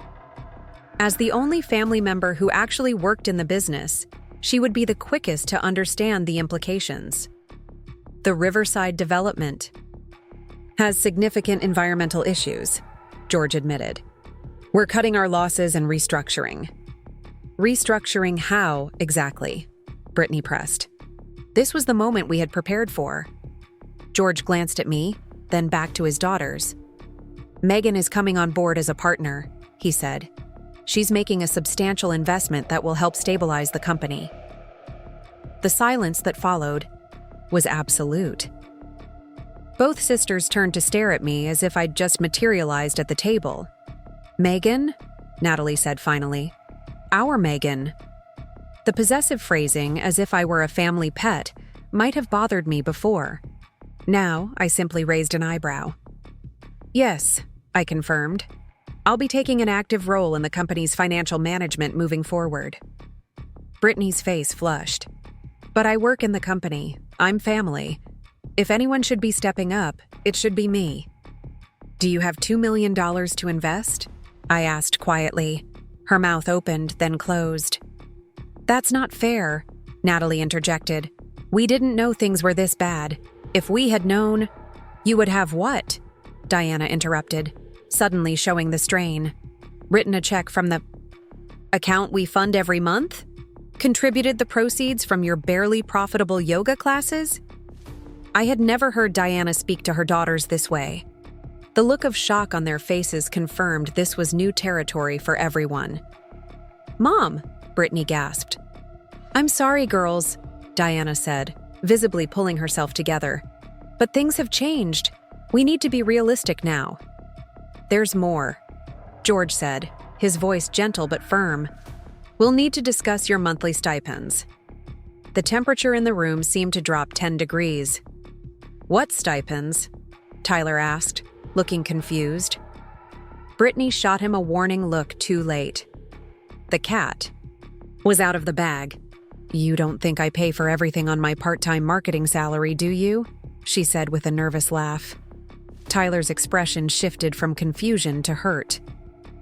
As the only family member who actually worked in the business, she would be the quickest to understand the implications. The Riverside development has significant environmental issues, George admitted. We're cutting our losses and restructuring. Restructuring how, exactly? Brittany pressed. This was the moment we had prepared for. George glanced at me, then back to his daughters. Megan is coming on board as a partner, he said. She's making a substantial investment that will help stabilize the company. The silence that followed was absolute. Both sisters turned to stare at me as if I'd just materialized at the table. Megan? Natalie said finally. Our Megan. The possessive phrasing, as if I were a family pet, might have bothered me before. Now, I simply raised an eyebrow. Yes, I confirmed. I'll be taking an active role in the company's financial management moving forward. Brittany's face flushed. But I work in the company. I'm family. If anyone should be stepping up, it should be me. Do you have $2 million to invest? I asked quietly. Her mouth opened, then closed. That's not fair, Natalie interjected. We didn't know things were this bad. If we had known... You would have what? Diana interrupted, suddenly showing the strain. Written a check from the account we fund every month? Contributed the proceeds from your barely profitable yoga classes? I had never heard Diana speak to her daughters this way. The look of shock on their faces confirmed this was new territory for everyone. Mom, Brittany gasped. I'm sorry, girls, Diana said, visibly pulling herself together. But things have changed. We need to be realistic now. There's more, George said, his voice gentle but firm. We'll need to discuss your monthly stipends. The temperature in the room seemed to drop 10 degrees. What stipends? Tyler asked, looking confused. Brittany shot him a warning look too late. The cat was out of the bag. You don't think I pay for everything on my part-time marketing salary, do you? She said with a nervous laugh. Tyler's expression shifted from confusion to hurt.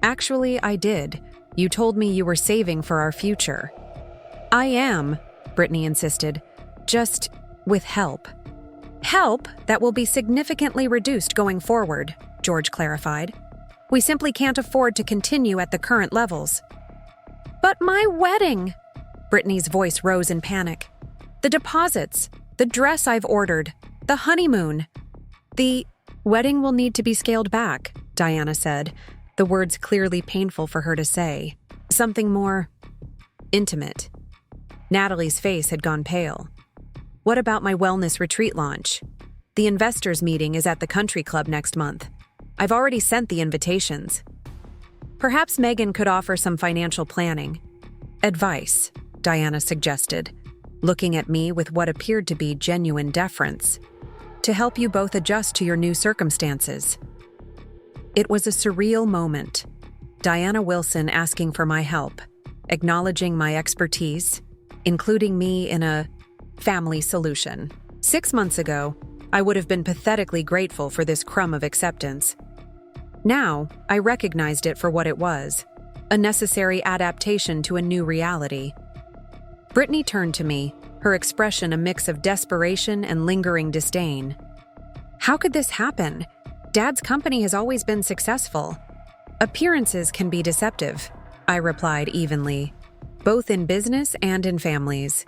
Actually, I did. You told me you were saving for our future. I am, Brittany insisted. Just with help. Help that will be significantly reduced going forward, George clarified. We simply can't afford to continue at the current levels. But my wedding! Brittany's voice rose in panic. The deposits, the dress I've ordered, the honeymoon. The wedding will need to be scaled back, Diana said, the words clearly painful for her to say. Something more intimate. Natalie's face had gone pale. What about my wellness retreat launch? The investors' meeting is at the country club next month. I've already sent the invitations. Perhaps Megan could offer some financial planning. Advice, Diana suggested, looking at me with what appeared to be genuine deference, to help you both adjust to your new circumstances. It was a surreal moment. Diana Wilson asking for my help, acknowledging my expertise, including me in a family solution. 6 months ago, I would have been pathetically grateful for this crumb of acceptance. Now, I recognized it for what it was, a necessary adaptation to a new reality. Brittany turned to me, her expression a mix of desperation and lingering disdain. How could this happen? Dad's company has always been successful. Appearances can be deceptive, I replied evenly, both in business and in families.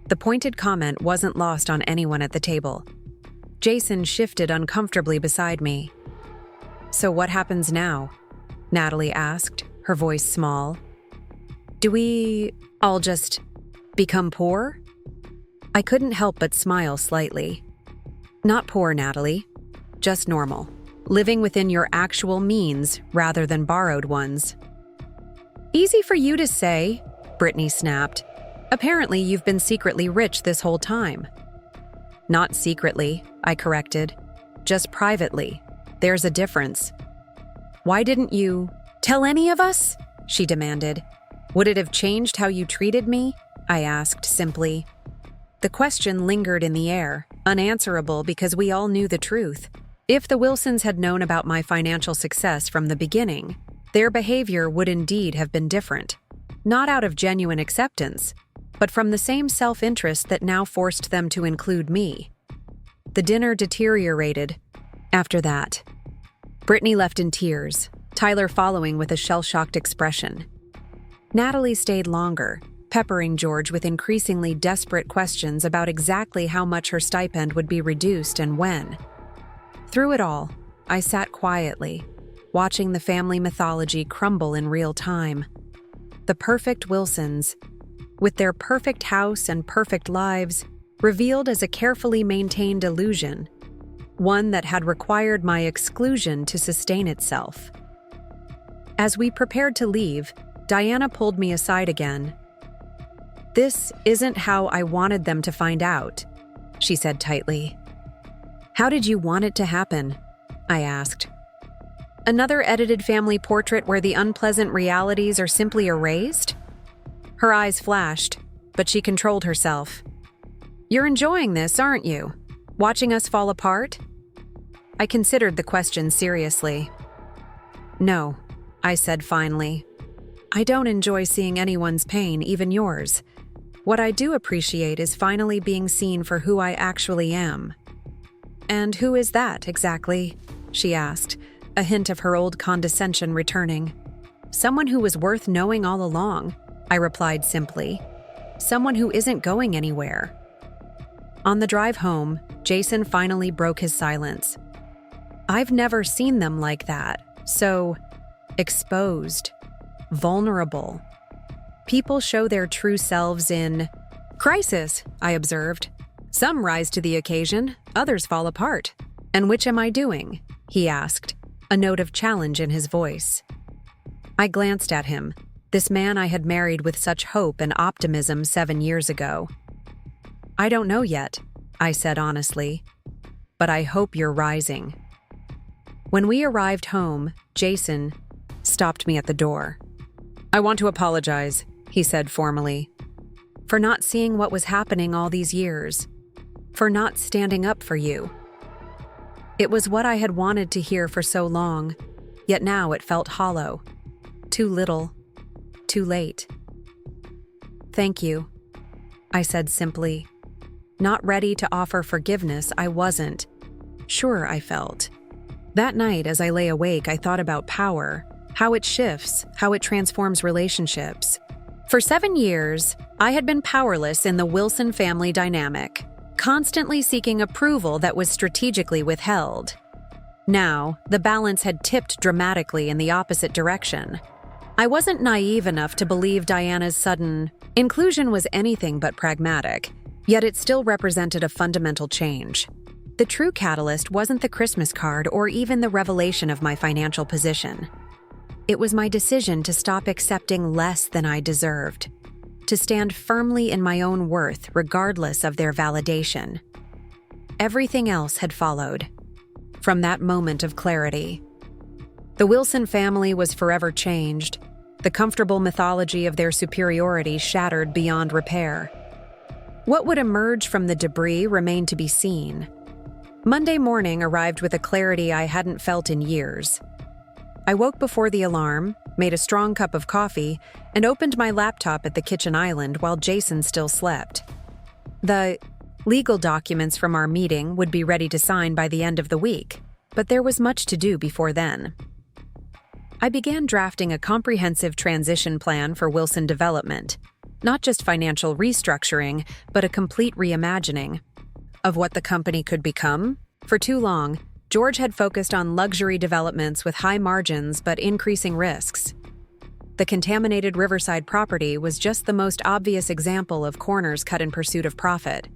The pointed comment wasn't lost on anyone at the table. Jason shifted uncomfortably beside me. So what happens now? Natalie asked, her voice small. Do we all just become poor? I couldn't help but smile slightly. Not poor, Natalie. Just normal. Living within your actual means rather than borrowed ones. Easy for you to say, Brittany snapped. Apparently you've been secretly rich this whole time. Not secretly, I corrected. Just privately. There's a difference. Why didn't you tell any of us? She demanded. Would it have changed how you treated me? I asked simply. The question lingered in the air, unanswerable because we all knew the truth. If the Wilsons had known about my financial success from the beginning, their behavior would indeed have been different. Not out of genuine acceptance, but from the same self-interest that now forced them to include me. The dinner deteriorated after that. Brittany left in tears, Tyler following with a shell-shocked expression. Natalie stayed longer, peppering George with increasingly desperate questions about exactly how much her stipend would be reduced and when. Through it all, I sat quietly, watching the family mythology crumble in real time. The perfect Wilsons, with their perfect house and perfect lives, revealed as a carefully maintained illusion, one that had required my exclusion to sustain itself. As we prepared to leave, Diana pulled me aside again. "This isn't how I wanted them to find out," she said tightly. "How did you want it to happen?" I asked. "Another edited family portrait where the unpleasant realities are simply erased?" Her eyes flashed, but she controlled herself. "You're enjoying this, aren't you? Watching us fall apart?" I considered the question seriously. "No," I said finally. "I don't enjoy seeing anyone's pain, even yours. What I do appreciate is finally being seen for who I actually am." "And who is that, exactly?" she asked, a hint of her old condescension returning. "Someone who was worth knowing all along," I replied simply. "Someone who isn't going anywhere." On the drive home, Jason finally broke his silence. "I've never seen them like that, so exposed, vulnerable. People show their true selves in crisis," I observed. "Some rise to the occasion, others fall apart. And which am I doing?" he asked, a note of challenge in his voice. I glanced at him, this man I had married with such hope and optimism 7 years ago. "I don't know yet," I said honestly, "but I hope you're rising." When we arrived home, Jason stopped me at the door. "I want to apologize," he said formally, "for not seeing what was happening all these years, for not standing up for you." It was what I had wanted to hear for so long, yet now it felt hollow. Too little, too late. "Thank you," I said simply. Not ready to offer forgiveness, I wasn't. Sure, I felt. That night, as I lay awake, I thought about power, how it shifts, how it transforms relationships. For 7 years, I had been powerless in the Wilson family dynamic, constantly seeking approval that was strategically withheld. Now, the balance had tipped dramatically in the opposite direction. I wasn't naive enough to believe Diana's sudden inclusion was anything but pragmatic, yet it still represented a fundamental change. The true catalyst wasn't the Christmas card or even the revelation of my financial position. It was my decision to stop accepting less than I deserved, to stand firmly in my own worth regardless of their validation. Everything else had followed. From that moment of clarity, the Wilson family was forever changed, the comfortable mythology of their superiority shattered beyond repair. What would emerge from the debris remained to be seen. Monday morning arrived with a clarity I hadn't felt in years. I woke before the alarm, made a strong cup of coffee, and opened my laptop at the kitchen island while Jason still slept. The legal documents from our meeting would be ready to sign by the end of the week, but there was much to do before then. I began drafting a comprehensive transition plan for Wilson Development, not just financial restructuring, but a complete reimagining of what the company could become. For too long, George had focused on luxury developments with high margins but increasing risks. The contaminated Riverside property was just the most obvious example of corners cut in pursuit of profit.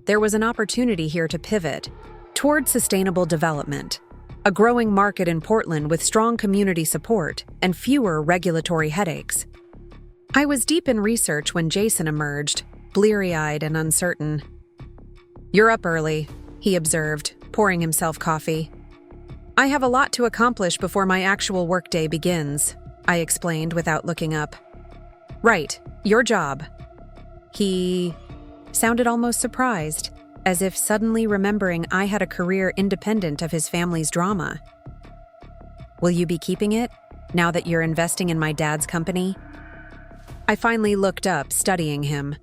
There was an opportunity here to pivot toward sustainable development, a growing market in Portland with strong community support and fewer regulatory headaches. I was deep in research when Jason emerged, bleary-eyed and uncertain. "You're up early," he observed, pouring himself coffee. "I have a lot to accomplish before my actual workday begins," I explained without looking up. "Right, your job." He sounded almost surprised, as if suddenly remembering I had a career independent of his family's drama. "Will you be keeping it, now that you're investing in my dad's company?" I finally looked up, studying him.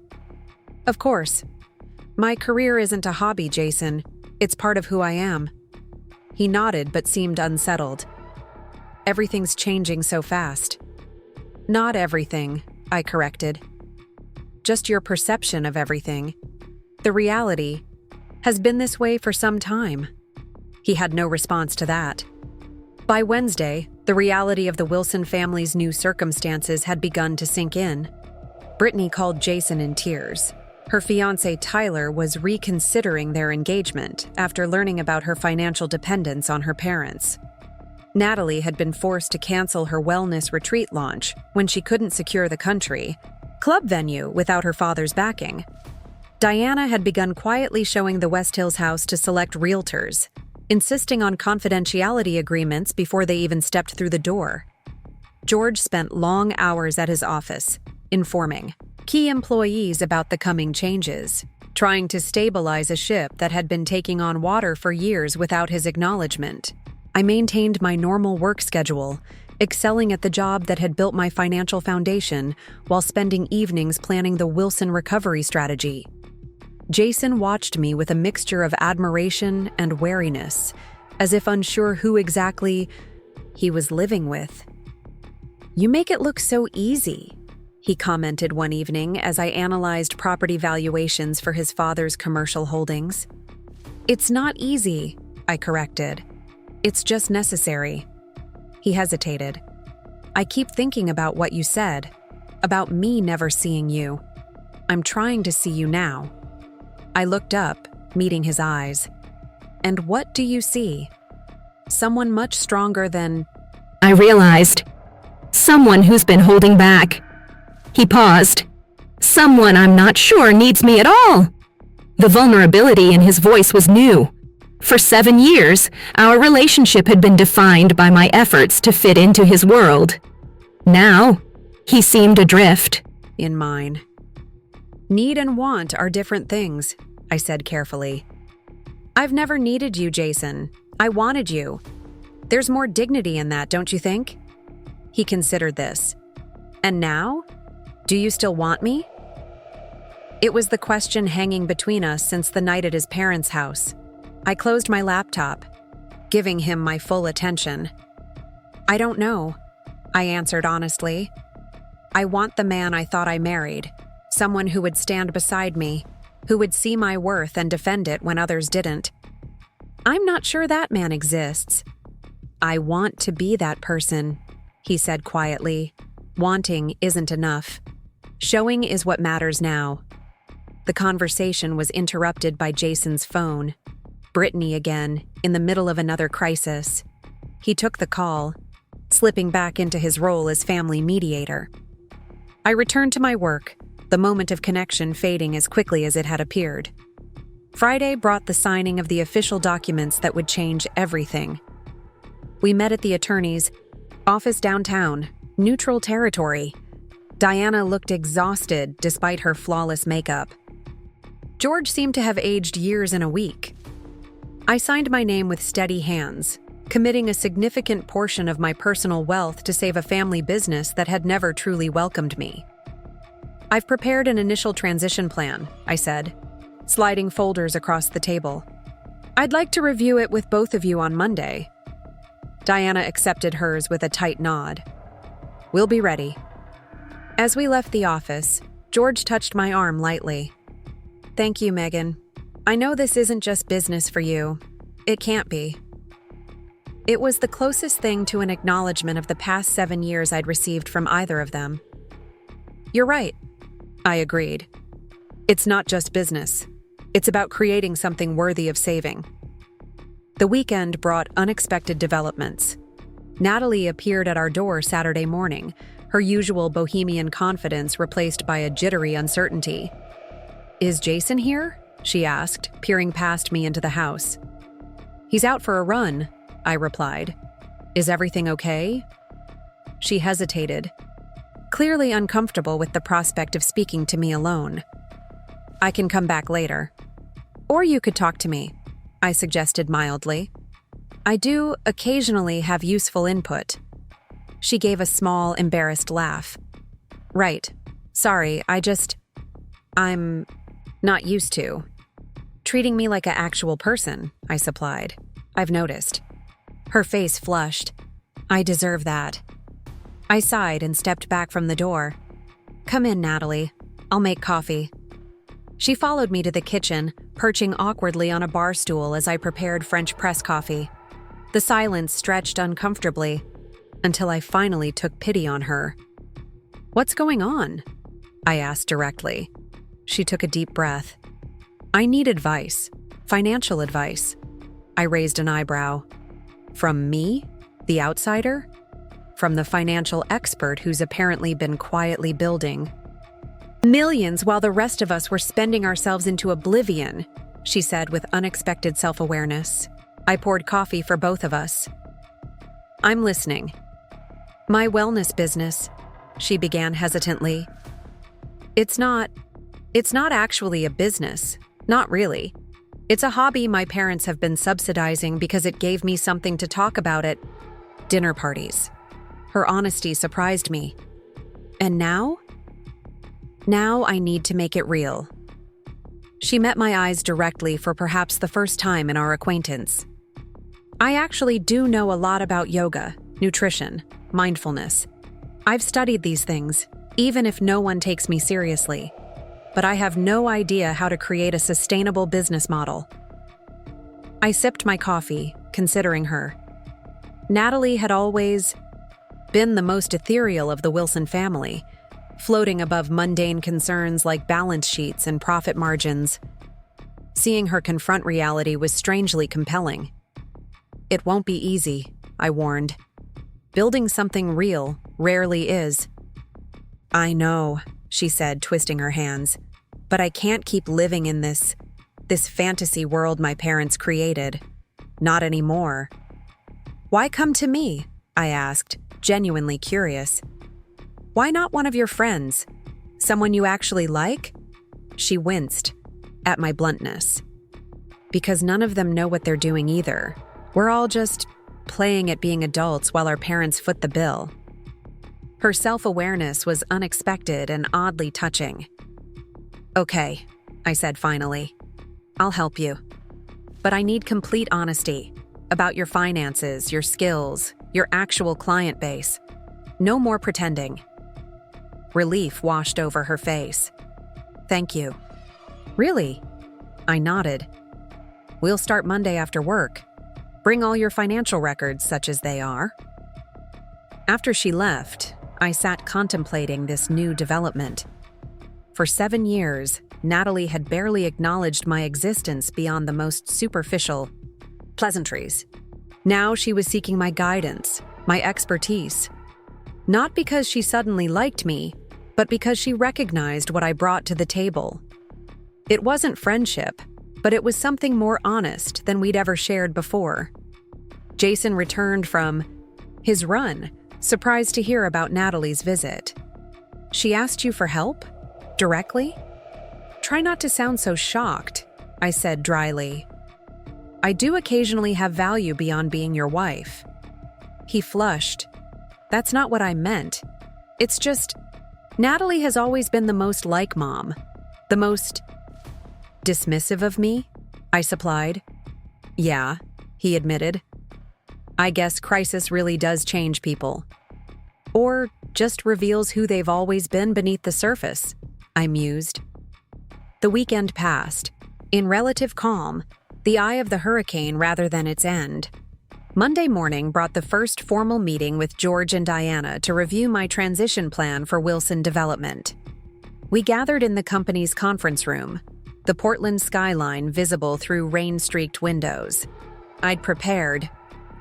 "Of course. My career isn't a hobby, Jason. It's part of who I am." He nodded but seemed unsettled. "Everything's changing so fast." "Not everything," I corrected. "Just your perception of everything. The reality has been this way for some time." He had no response to that. By Wednesday, the reality of the Wilson family's new circumstances had begun to sink in. Brittany called Jason in tears. Her fiancé Tyler was reconsidering their engagement after learning about her financial dependence on her parents. Natalie had been forced to cancel her wellness retreat launch when she couldn't secure the country club venue without her father's backing. Diana had begun quietly showing the West Hills house to select realtors, insisting on confidentiality agreements before they even stepped through the door. George spent long hours at his office, informing key employees about the coming changes, trying to stabilize a ship that had been taking on water for years without his acknowledgement. I maintained my normal work schedule, excelling at the job that had built my financial foundation while spending evenings planning the Wilson recovery strategy. Jason watched me with a mixture of admiration and wariness, as if unsure who exactly he was living with. "You make it look so easy," he commented one evening as I analyzed property valuations for his father's commercial holdings. "It's not easy," I corrected. "It's just necessary." He hesitated. "I keep thinking about what you said, about me never seeing you. I'm trying to see you now." I looked up, meeting his eyes. "And what do you see?" "Someone much stronger than—" I realized. "Someone who's been holding back." He paused. "Someone I'm not sure needs me at all." The vulnerability in his voice was new. For 7 years, our relationship had been defined by my efforts to fit into his world. Now, he seemed adrift. "In mine." "Need and want are different things," I said carefully. "I've never needed you, Jason. I wanted you. There's more dignity in that, don't you think?" He considered this. "And now? Do you still want me?" It was the question hanging between us since the night at his parents' house. I closed my laptop, giving him my full attention. "I don't know," I answered honestly. "I want the man I thought I married, someone who would stand beside me, who would see my worth and defend it when others didn't. I'm not sure that man exists." "I want to be that person," he said quietly. "Wanting isn't enough. Showing is what matters now." The conversation was interrupted by Jason's phone. Brittany again, in the middle of another crisis. He took the call, slipping back into his role as family mediator. I returned to my work, the moment of connection fading as quickly as it had appeared. Friday brought the signing of the official documents that would change everything. We met at the attorney's office downtown, neutral territory. Diana looked exhausted despite her flawless makeup. George seemed to have aged years in a week. I signed my name with steady hands, committing a significant portion of my personal wealth to save a family business that had never truly welcomed me. "I've prepared an initial transition plan," I said, sliding folders across the table. "I'd like to review it with both of you on Monday." Diana accepted hers with a tight nod. "We'll be ready." As we left the office, George touched my arm lightly. "Thank you, Megan. I know this isn't just business for you. It can't be." It was the closest thing to an acknowledgement of the past 7 years I'd received from either of them. "You're right," I agreed. "It's not just business. It's about creating something worthy of saving." The weekend brought unexpected developments. Natalie appeared at our door Saturday morning, her usual bohemian confidence replaced by a jittery uncertainty. "Is Jason here?" she asked, peering past me into the house. "He's out for a run," I replied. "Is everything okay?" She hesitated, clearly uncomfortable with the prospect of speaking to me alone. "I can come back later. Or you could talk to me," I suggested mildly. "I do occasionally have useful input." She gave a small, embarrassed laugh. "Right. Sorry, I'm not used to." Treating me like an actual person, I supplied. I've noticed. Her face flushed. I deserve that. I sighed and stepped back from the door. Come in, Natalie. I'll make coffee. She followed me to the kitchen, perching awkwardly on a bar stool as I prepared French press coffee. The silence stretched uncomfortably until I finally took pity on her. What's going on? I asked directly. She took a deep breath. I need advice. Financial advice. I raised an eyebrow. From me? The outsider? From the financial expert who's apparently been quietly building millions while the rest of us were spending ourselves into oblivion, she said with unexpected self-awareness. I poured coffee for both of us. I'm listening. My wellness business, she began hesitantly. It's not actually a business. Not really. It's a hobby my parents have been subsidizing because it gave me something to talk about at dinner parties. Her honesty surprised me. And now? Now I need to make it real. She met my eyes directly for perhaps the first time in our acquaintance. I actually do know a lot about yoga, nutrition, mindfulness. I've studied these things, even if no one takes me seriously. But I have no idea how to create a sustainable business model. I sipped my coffee, considering her. Natalie had always been the most ethereal of the Wilson family, floating above mundane concerns like balance sheets and profit margins. Seeing her confront reality was strangely compelling. It won't be easy, I warned. Building something real rarely is. I know, she said, twisting her hands, but I can't keep living in this fantasy world my parents created. Not anymore. Why come to me? I asked, genuinely curious. Why not one of your friends? Someone you actually like? She winced at my bluntness. Because none of them know what they're doing either. We're all just playing at being adults while our parents foot the bill. Her self-awareness was unexpected and oddly touching. Okay, I said finally. I'll help you. But I need complete honesty about your finances, your skills, your actual client base. No more pretending. Relief washed over her face. Thank you. Really? I nodded. We'll start Monday after work. Bring all your financial records, such as they are. After she left, I sat contemplating this new development. For 7 years, Natalie had barely acknowledged my existence beyond the most superficial pleasantries. Now she was seeking my guidance, my expertise. Not because she suddenly liked me, but because she recognized what I brought to the table. It wasn't friendship, but it was something more honest than we'd ever shared before. Jason returned from his run, surprised to hear about Natalie's visit. She asked you for help? Directly? Try not to sound so shocked, I said dryly. I do occasionally have value beyond being your wife. He flushed. That's not what I meant. It's just, Natalie has always been the most like mom. The most dismissive of me, I supplied. Yeah, he admitted. I guess crisis really does change people. Or just reveals who they've always been beneath the surface, I mused. The weekend passed, in relative calm, the eye of the hurricane rather than its end. Monday morning brought the first formal meeting with George and Diana to review my transition plan for Wilson Development. We gathered in the company's conference room, the Portland skyline visible through rain-streaked windows. I'd prepared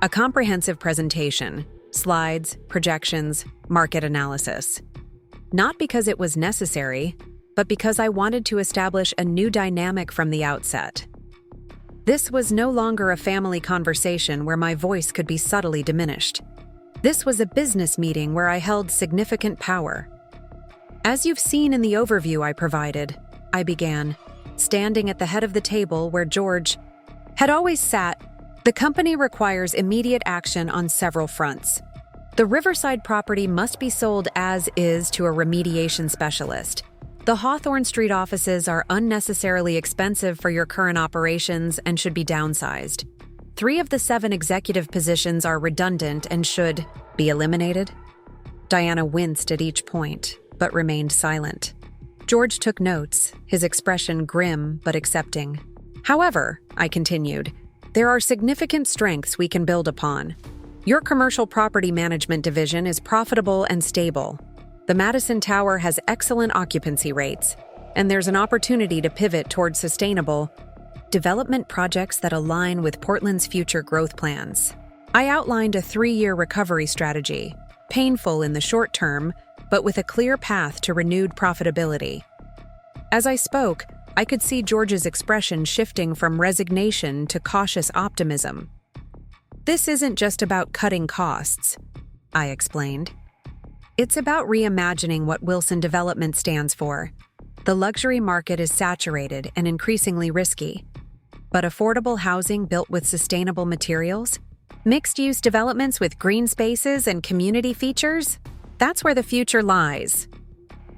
a comprehensive presentation, slides, projections, market analysis. Not because it was necessary, but because I wanted to establish a new dynamic from the outset. This was no longer a family conversation where my voice could be subtly diminished. This was a business meeting where I held significant power. As you've seen in the overview I provided, I began, standing at the head of the table where George had always sat. The company requires immediate action on several fronts. The Riverside property must be sold as is to a remediation specialist. The Hawthorne Street offices are unnecessarily expensive for your current operations and should be downsized. 3 of the 7 executive positions are redundant and should be eliminated. Diana winced at each point, but remained silent. George took notes, his expression grim but accepting. However, I continued, there are significant strengths we can build upon. Your commercial property management division is profitable and stable. The Madison Tower has excellent occupancy rates, and there's an opportunity to pivot towards sustainable development projects that align with Portland's future growth plans. I outlined a 3-year recovery strategy, painful in the short term, but with a clear path to renewed profitability. As I spoke, I could see George's expression shifting from resignation to cautious optimism. This isn't just about cutting costs, I explained. It's about reimagining what Wilson Development stands for. The luxury market is saturated and increasingly risky. But affordable housing built with sustainable materials? Mixed-use developments with green spaces and community features? That's where the future lies.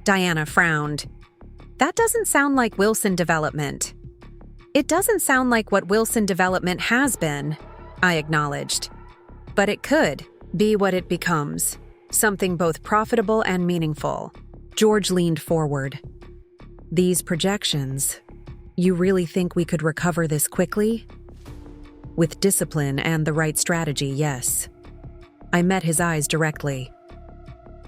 Diana frowned. That doesn't sound like Wilson Development. It doesn't sound like what Wilson Development has been, I acknowledged. But it could be what it becomes. Something both profitable and meaningful. George leaned forward. These projections, you really think we could recover this quickly? With discipline and the right strategy, yes. I met his eyes directly.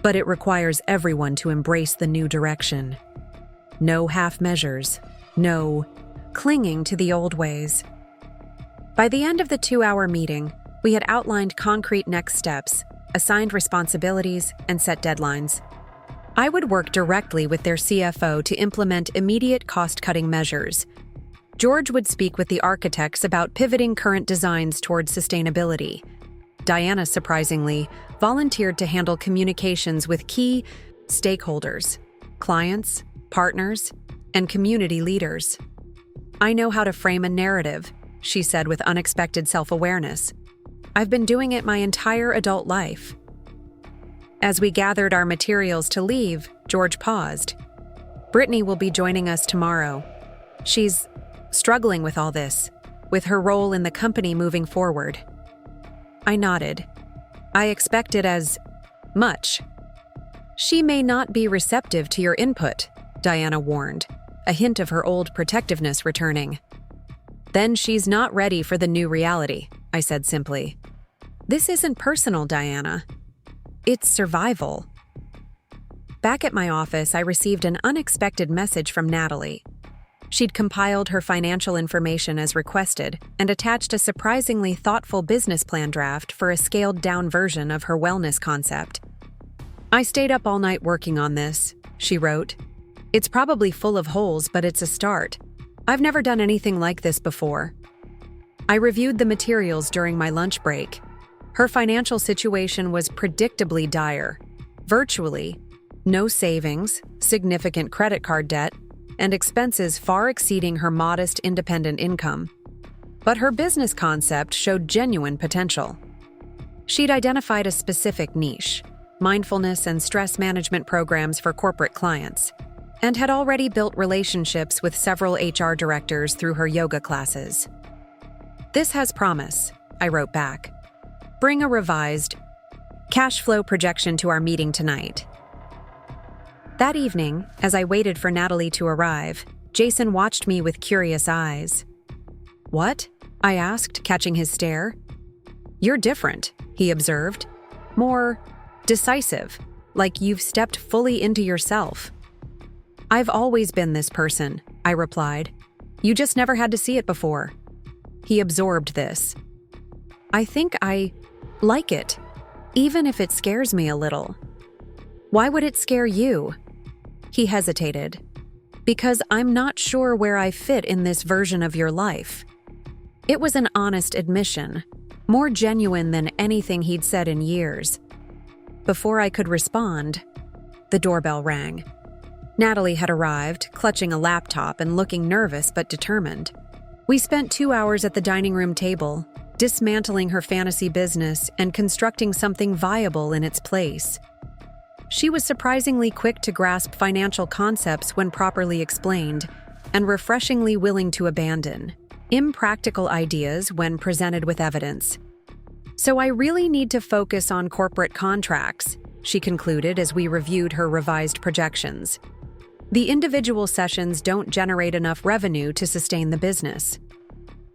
But it requires everyone to embrace the new direction. No half measures. No clinging to the old ways. By the end of the 2-hour meeting, we had outlined concrete next steps, assigned responsibilities, and set deadlines. I would work directly with their CFO to implement immediate cost-cutting measures. George would speak with the architects about pivoting current designs towards sustainability. Diana, surprisingly, volunteered to handle communications with key stakeholders, clients, partners, and community leaders. I know how to frame a narrative, she said with unexpected self-awareness. I've been doing it my entire adult life. As we gathered our materials to leave, George paused. Brittany will be joining us tomorrow. She's struggling with all this, with her role in the company moving forward. I nodded. I expected as much. She may not be receptive to your input, Diana warned, a hint of her old protectiveness returning. Then she's not ready for the new reality, I said simply. This isn't personal, Diana. It's survival. Back at my office, I received an unexpected message from Natalie. She'd compiled her financial information as requested and attached a surprisingly thoughtful business plan draft for a scaled-down version of her wellness concept. I stayed up all night working on this, she wrote. It's probably full of holes, but it's a start. I've never done anything like this before. I reviewed the materials during my lunch break. Her financial situation was predictably dire. Virtually, no savings, significant credit card debt, and expenses far exceeding her modest independent income. But her business concept showed genuine potential. She'd identified a specific niche, mindfulness and stress management programs for corporate clients, and had already built relationships with several HR directors through her yoga classes. This has promise, I wrote back. Bring a revised cash flow projection to our meeting tonight. That evening, as I waited for Natalie to arrive, Jason watched me with curious eyes. What? I asked, catching his stare. You're different, he observed. More decisive, like you've stepped fully into yourself. I've always been this person, I replied. You just never had to see it before. He absorbed this. I think I like it, even if it scares me a little. Why would it scare you? He hesitated. Because I'm not sure where I fit in this version of your life. It was an honest admission, more genuine than anything he'd said in years. Before I could respond, the doorbell rang. Natalie had arrived, clutching a laptop and looking nervous but determined. We spent 2 hours at the dining room table, dismantling her fantasy business and constructing something viable in its place. She was surprisingly quick to grasp financial concepts when properly explained, and refreshingly willing to abandon impractical ideas when presented with evidence. "So I really need to focus on corporate contracts," she concluded as we reviewed her revised projections. "The individual sessions don't generate enough revenue to sustain the business."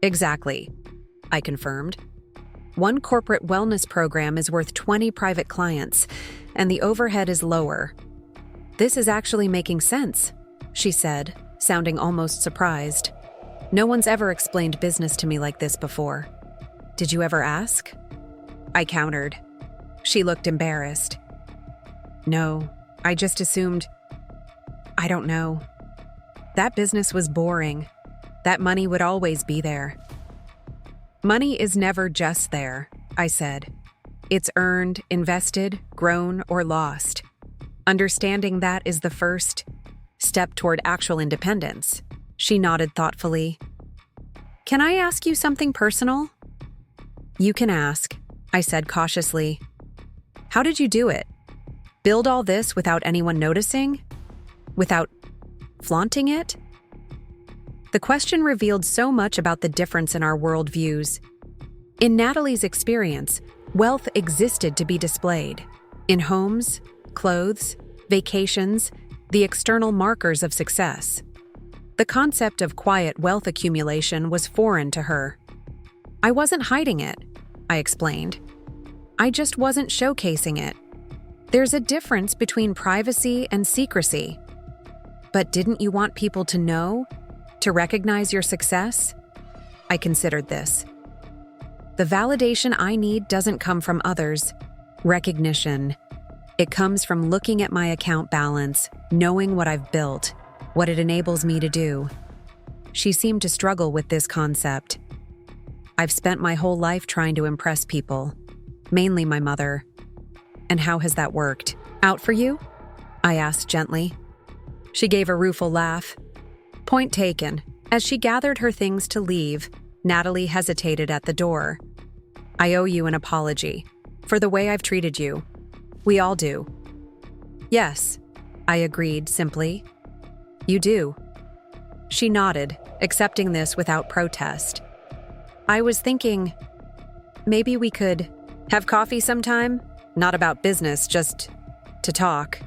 "Exactly," I confirmed. "One corporate wellness program is worth 20 private clients, and the overhead is lower." "This is actually making sense," she said, sounding almost surprised. "No one's ever explained business to me like this before." "Did you ever ask?" I countered. She looked embarrassed. "No, I just assumed. I don't know. That business was boring. That money would always be there." "Money is never just there," I said. "It's earned, invested, grown, or lost. Understanding that is the first step toward actual independence." She nodded thoughtfully. "Can I ask you something personal?" "You can ask," I said cautiously. "How did you do it? Build all this without anyone noticing? Without flaunting it?" The question revealed so much about the difference in our worldviews. In Natalie's experience, wealth existed to be displayed. In homes, clothes, vacations, the external markers of success. The concept of quiet wealth accumulation was foreign to her. "I wasn't hiding it," I explained. "I just wasn't showcasing it. There's a difference between privacy and secrecy." "But didn't you want people to know? To recognize your success?" I considered this. "The validation I need doesn't come from others. Recognition. It comes from looking at my account balance, knowing what I've built, what it enables me to do." She seemed to struggle with this concept. "I've spent my whole life trying to impress people, mainly my mother." "And how has that worked? Out for you?" I asked gently. She gave a rueful laugh. Point taken. As she gathered her things to leave, Natalie hesitated at the door. "I owe you an apology for the way I've treated you. We all do." "Yes," I agreed simply. "You do." She nodded, accepting this without protest. "I was thinking, maybe we could have coffee sometime? Not about business, just to talk."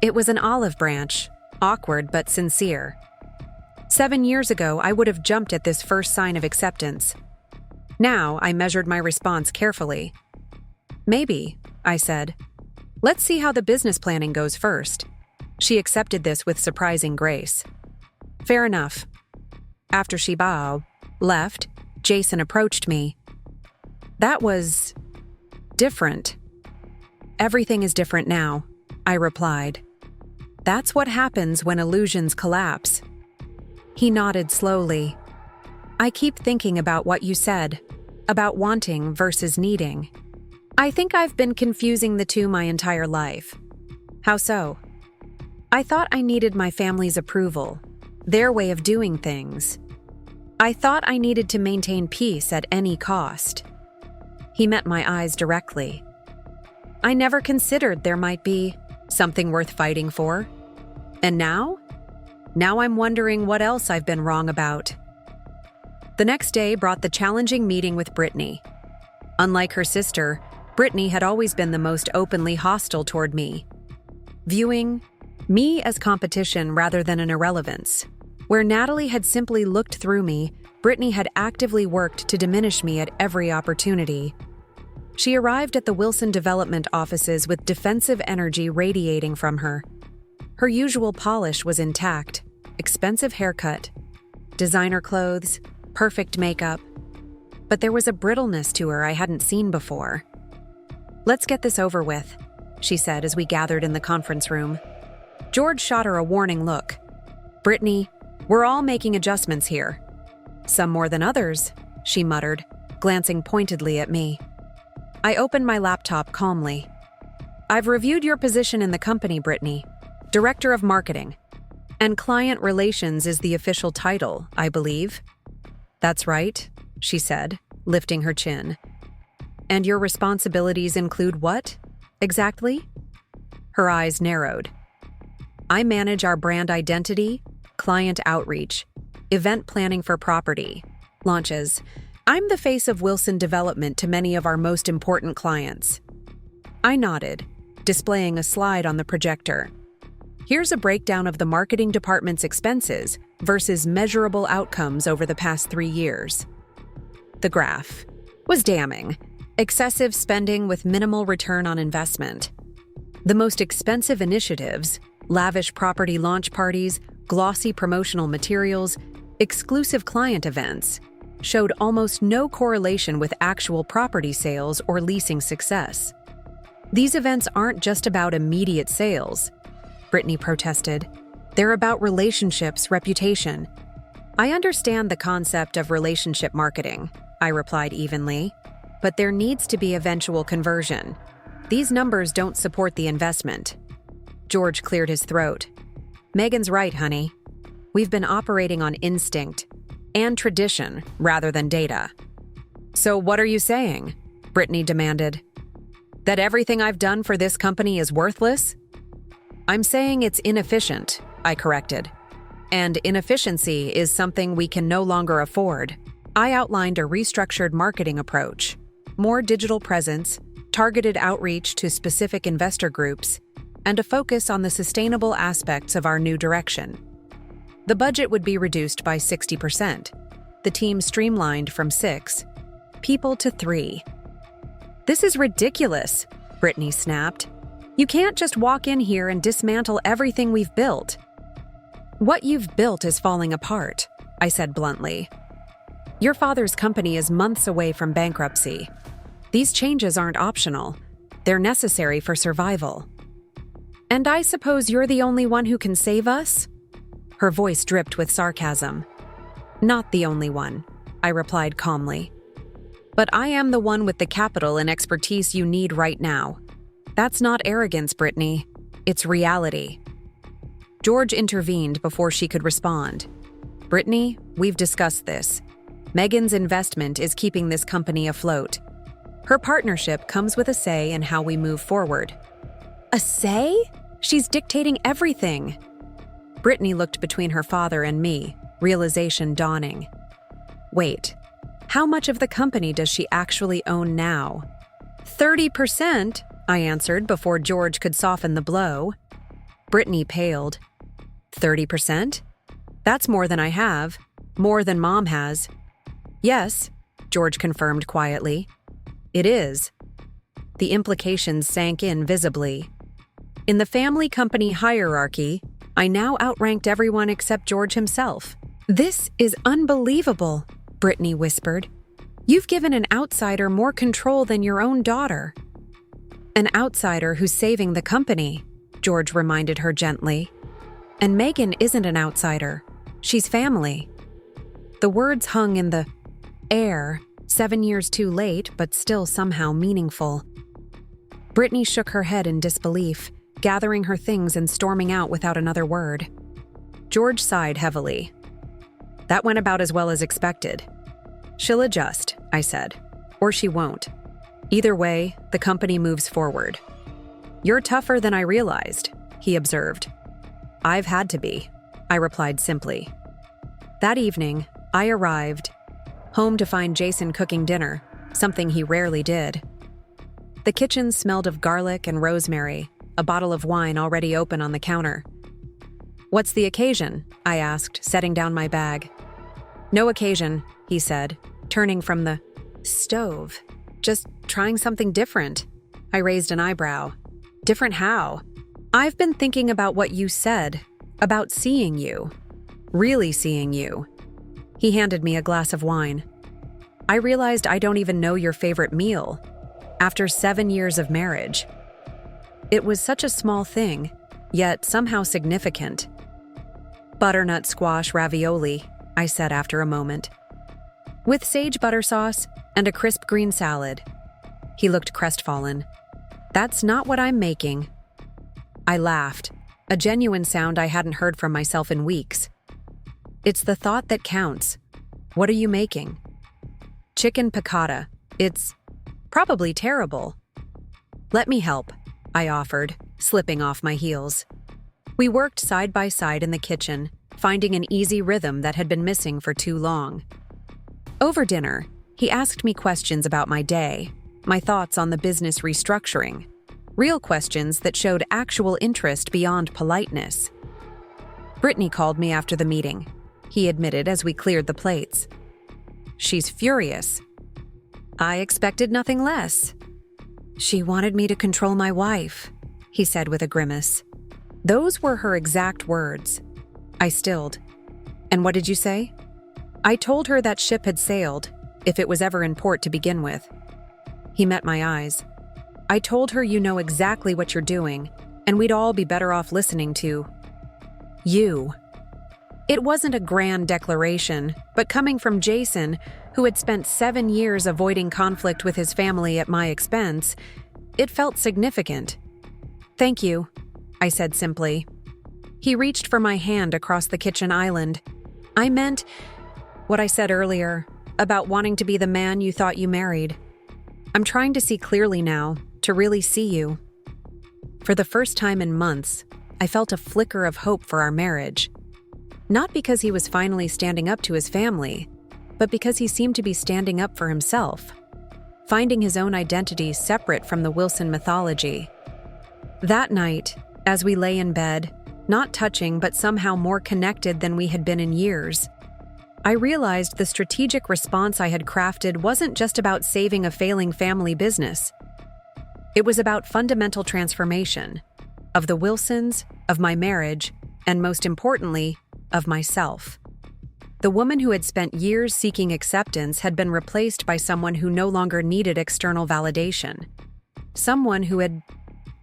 It was an olive branch, awkward but sincere. 7 years ago, I would have jumped at this first sign of acceptance. Now, I measured my response carefully. "Maybe," I said. "Let's see how the business planning goes first." She accepted this with surprising grace. "Fair enough." After she left, Jason approached me. "That was different." "Everything is different now," I replied. "That's what happens when illusions collapse." He nodded slowly. "I keep thinking about what you said, about wanting versus needing. I think I've been confusing the two my entire life." "How so?" "I thought I needed my family's approval, their way of doing things. I thought I needed to maintain peace at any cost." He met my eyes directly. "I never considered there might be something worth fighting for. And now? Now I'm wondering what else I've been wrong about." The next day brought the challenging meeting with Brittany. Unlike her sister, Brittany had always been the most openly hostile toward me, viewing me as competition rather than an irrelevance. Where Natalie had simply looked through me, Brittany had actively worked to diminish me at every opportunity. She arrived at the Wilson development offices with defensive energy radiating from her. Her usual polish was intact, expensive haircut, designer clothes, perfect makeup. But there was a brittleness to her I hadn't seen before. "Let's get this over with," she said as we gathered in the conference room. George shot her a warning look. "Brittany, we're all making adjustments here." "Some more than others," she muttered, glancing pointedly at me. I opened my laptop calmly. "I've reviewed your position in the company, Brittany. Director of Marketing. And Client Relations is the official title, I believe." "That's right," she said, lifting her chin. "And your responsibilities include what, exactly?" Her eyes narrowed. I manage our brand identity, client outreach, event planning for property, launches. I'm the face of Wilson Development to many of our most important clients. I nodded, displaying a slide on the projector. Here's a breakdown of the marketing department's expenses versus measurable outcomes over the past 3 years. The graph was damning. Excessive spending with minimal return on investment. The most expensive initiatives, lavish property launch parties, glossy promotional materials, exclusive client events, showed almost no correlation with actual property sales or leasing success. These events aren't just about immediate sales, Brittany protested. They're about relationships, reputation. I understand the concept of relationship marketing, I replied evenly, but there needs to be eventual conversion. These numbers don't support the investment. George cleared his throat. Megan's right, honey. We've been operating on instinct and tradition rather than data. So what are you saying? Brittany demanded. That everything I've done for this company is worthless? I'm saying it's inefficient, I corrected. And inefficiency is something we can no longer afford. I outlined a restructured marketing approach, more digital presence, targeted outreach to specific investor groups, and a focus on the sustainable aspects of our new direction. The budget would be reduced by 60%. The team streamlined from 6 people to 3. This is ridiculous, Brittany snapped. You can't just walk in here and dismantle everything we've built. What you've built is falling apart, I said bluntly. Your father's company is months away from bankruptcy. These changes aren't optional. They're necessary for survival. And I suppose you're the only one who can save us? Her voice dripped with sarcasm. Not the only one, I replied calmly. But I am the one with the capital and expertise you need right now. That's not arrogance, Brittany. It's reality. George intervened before she could respond. Brittany, we've discussed this. Megan's investment is keeping this company afloat. Her partnership comes with a say in how we move forward. A say? She's dictating everything. Brittany looked between her father and me, realization dawning. Wait, how much of the company does she actually own now? 30%, I answered before George could soften the blow. Brittany paled. 30%? That's more than I have. More than Mom has. Yes, George confirmed quietly. It is. The implications sank in visibly. In the family company hierarchy, I now outranked everyone except George himself. This is unbelievable, Brittany whispered. You've given an outsider more control than your own daughter. An outsider who's saving the company, George reminded her gently. And Megan isn't an outsider. She's family. The words hung in the air, 7 years too late, but still somehow meaningful. Brittany shook her head in disbelief, gathering her things and storming out without another word. George sighed heavily. That went about as well as expected. She'll adjust, I said, or she won't. Either way, the company moves forward. You're tougher than I realized, he observed. I've had to be, I replied simply. That evening, I arrived home to find Jason cooking dinner, something he rarely did. The kitchen smelled of garlic and rosemary, a bottle of wine already open on the counter. What's the occasion? I asked, setting down my bag. No occasion, he said, turning from the stove. Just trying something different. I raised an eyebrow. Different how? I've been thinking about what you said, about seeing you. Really seeing you. He handed me a glass of wine. I realized I don't even know your favorite meal. After 7 years of marriage. It was such a small thing, yet somehow significant. Butternut squash ravioli, I said after a moment. With sage butter sauce and a crisp green salad. He looked crestfallen. That's not what I'm making. I laughed, a genuine sound I hadn't heard from myself in weeks. It's the thought that counts. What are you making? Chicken piccata. It's probably terrible. Let me help, I offered, slipping off my heels. We worked side by side in the kitchen, finding an easy rhythm that had been missing for too long. Over dinner, he asked me questions about my day, my thoughts on the business restructuring, real questions that showed actual interest beyond politeness. Brittany called me after the meeting, he admitted as we cleared the plates. She's furious. I expected nothing less. She wanted me to control my wife, he said with a grimace. Those were her exact words. I stilled. And what did you say? I told her that ship had sailed, if it was ever in port to begin with. He met my eyes. I told her you know exactly what you're doing, and we'd all be better off listening to you. It wasn't a grand declaration, but coming from Jason, who had spent 7 years avoiding conflict with his family at my expense, it felt significant. Thank you, I said simply. He reached for my hand across the kitchen island. I meant what I said earlier about wanting to be the man you thought you married. I'm trying to see clearly now, to really see you. For the first time in months, I felt a flicker of hope for our marriage. Not because he was finally standing up to his family, but because he seemed to be standing up for himself, finding his own identity separate from the Wilson mythology. That night, as we lay in bed, not touching but somehow more connected than we had been in years, I realized the strategic response I had crafted wasn't just about saving a failing family business. It was about fundamental transformation of the Wilsons, of my marriage, and most importantly, of myself. The woman who had spent years seeking acceptance had been replaced by someone who no longer needed external validation. Someone who had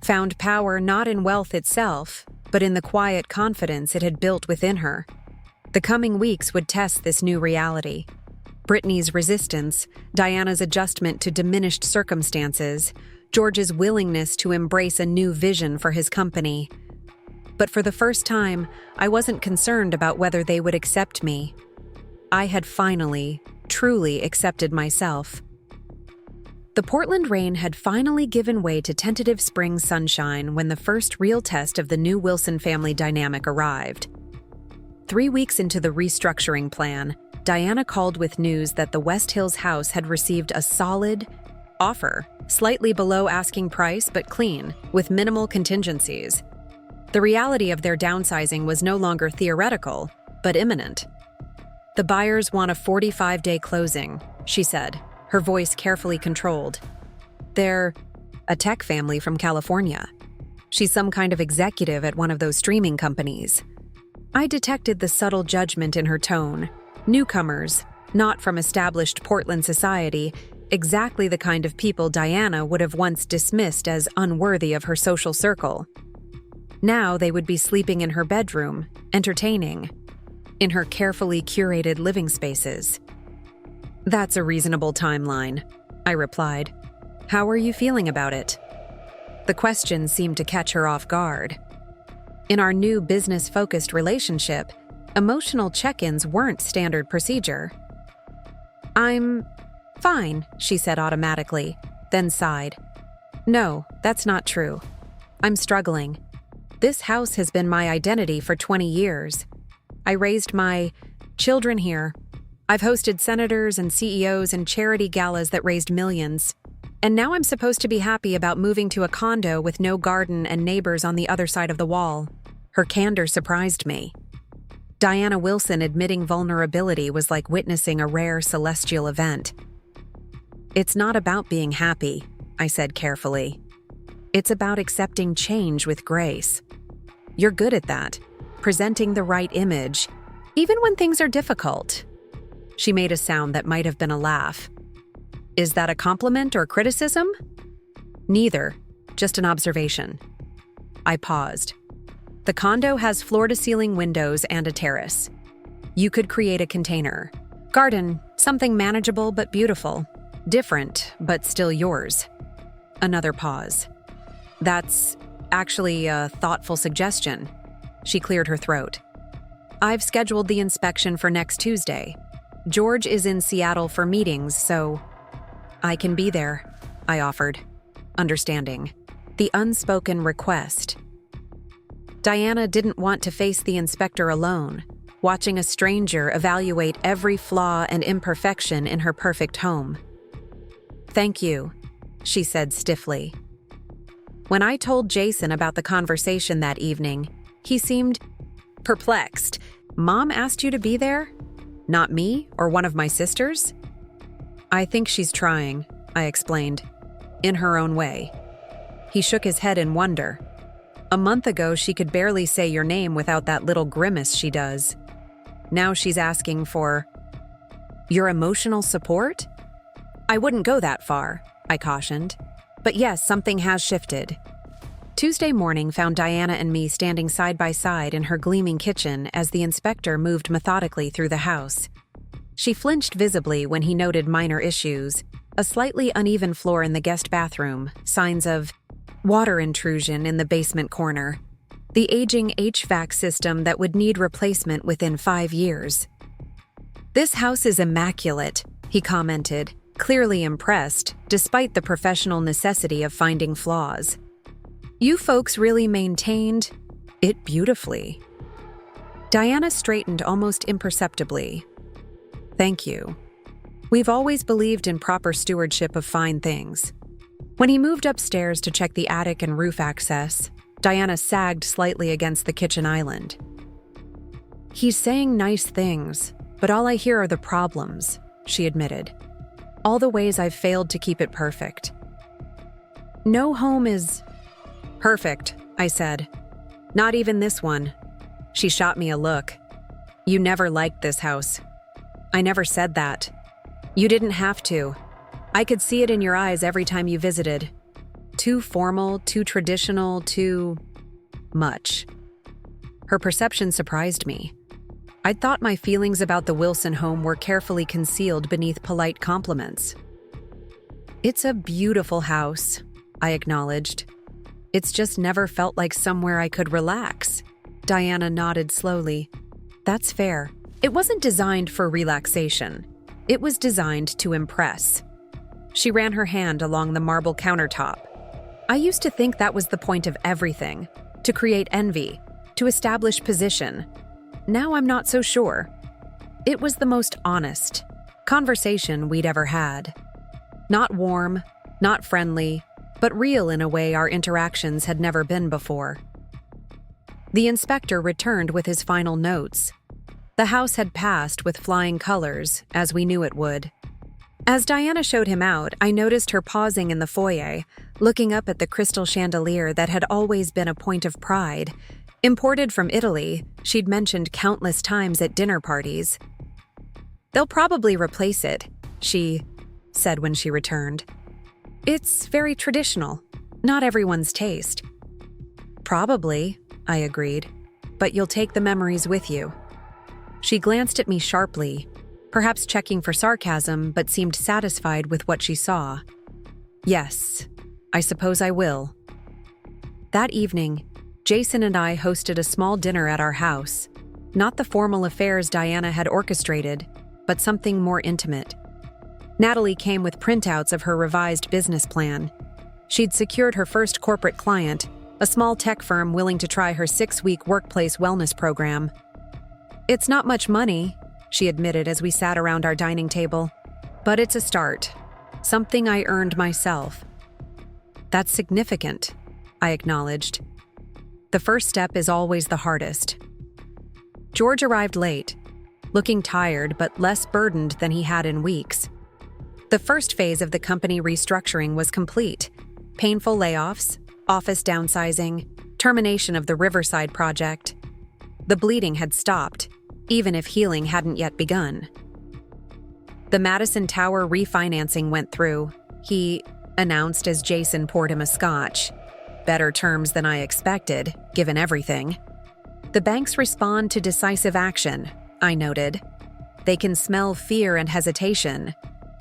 found power not in wealth itself, but in the quiet confidence it had built within her. The coming weeks would test this new reality. Brittany's resistance, Diana's adjustment to diminished circumstances, George's willingness to embrace a new vision for his company. But for the first time, I wasn't concerned about whether they would accept me. I had finally, truly accepted myself. The Portland rain had finally given way to tentative spring sunshine when the first real test of the new Wilson family dynamic arrived. 3 weeks into the restructuring plan, Diana called with news that the West Hills house had received a solid offer, slightly below asking price but clean, with minimal contingencies. The reality of their downsizing was no longer theoretical, but imminent. The buyers want a 45-day closing, she said, her voice carefully controlled. They're a tech family from California. She's some kind of executive at one of those streaming companies. I detected the subtle judgment in her tone. Newcomers, not from established Portland society, exactly the kind of people Diana would have once dismissed as unworthy of her social circle. Now they would be sleeping in her bedroom, entertaining, in her carefully curated living spaces. That's a reasonable timeline, I replied. How are you feeling about it? The question seemed to catch her off guard. In our new business-focused relationship, emotional check-ins weren't standard procedure. I'm fine, she said automatically, then sighed. No, that's not true. I'm struggling. This house has been my identity for 20 years. I raised my children here. I've hosted senators and CEOs and charity galas that raised millions. And now I'm supposed to be happy about moving to a condo with no garden and neighbors on the other side of the wall. Her candor surprised me. Diana Wilson admitting vulnerability was like witnessing a rare celestial event. It's not about being happy, I said carefully. It's about accepting change with grace. You're good at that, presenting the right image, even when things are difficult. She made a sound that might have been a laugh. Is that a compliment or criticism? Neither, just an observation. I paused. The condo has floor-to-ceiling windows and a terrace. You could create a container. Garden, something manageable but beautiful. Different, but still yours. Another pause. That's actually a thoughtful suggestion. She cleared her throat. I've scheduled the inspection for next Tuesday. George is in Seattle for meetings, so I can be there, I offered, understanding. the unspoken request. Diana didn't want to face the inspector alone, watching a stranger evaluate every flaw and imperfection in her perfect home. "Thank you," she said stiffly. When I told Jason about the conversation that evening, he seemed perplexed. "Mom asked you to be there? Not me or one of my sisters?" "I think she's trying," I explained, "in her own way." He shook his head in wonder. "A month ago, she could barely say your name without that little grimace she does. Now she's asking for your emotional support?" "I wouldn't go that far," I cautioned. "But yes, something has shifted." Tuesday morning found Diana and me standing side by side in her gleaming kitchen as the inspector moved methodically through the house. She flinched visibly when he noted minor issues: a slightly uneven floor in the guest bathroom, signs of water intrusion in the basement corner, the aging HVAC system that would need replacement within 5 years. "This house is immaculate," he commented, clearly impressed, despite the professional necessity of finding flaws. "You folks really maintained it beautifully." Diana straightened almost imperceptibly. "Thank you. We've always believed in proper stewardship of fine things." When he moved upstairs to check the attic and roof access, Diana sagged slightly against the kitchen island. "He's saying nice things, but all I hear are the problems," she admitted. "All the ways I've failed to keep it perfect." "No home is perfect," I said. "Not even this one." She shot me a look. "You never liked this house." "I never said that." "You didn't have to. I could see it in your eyes every time you visited. Too formal, too traditional, too much." Her perception surprised me. I'd thought my feelings about the Wilson home were carefully concealed beneath polite compliments. "It's a beautiful house," I acknowledged. "It's just never felt like somewhere I could relax." Diana nodded slowly. "That's fair. It wasn't designed for relaxation. It was designed to impress." She ran her hand along the marble countertop. "I used to think that was the point of everything, to create envy, to establish position. Now I'm not so sure. It was the most honest conversation we'd ever had. Not warm, not friendly, but real in a way our interactions had never been before." The inspector returned with his final notes. The house had passed with flying colors, as we knew it would. As Diana showed him out, I noticed her pausing in the foyer, looking up at the crystal chandelier that had always been a point of pride. Imported from Italy, she'd mentioned countless times at dinner parties. "They'll probably replace it," she said when she returned. "It's very traditional, not everyone's taste." "Probably," I agreed, "but you'll take the memories with you." She glanced at me sharply, perhaps checking for sarcasm, but seemed satisfied with what she saw. "Yes, I suppose I will." That evening, Jason and I hosted a small dinner at our house. Not the formal affairs Diana had orchestrated, but something more intimate. Natalie came with printouts of her revised business plan. She'd secured her first corporate client, a small tech firm willing to try her 6-week workplace wellness program. "It's not much money," she admitted as we sat around our dining table, "but it's a start. Something I earned myself." "That's significant," I acknowledged. "The first step is always the hardest." George arrived late, looking tired but less burdened than he had in weeks. The first phase of the company restructuring was complete. Painful layoffs, office downsizing, termination of the Riverside project. The bleeding had stopped, even if healing hadn't yet begun. The Madison Tower refinancing went through, he announced as Jason poured him a scotch. Better terms than I expected, given everything. "The banks respond to decisive action," I noted. "They can smell fear and hesitation,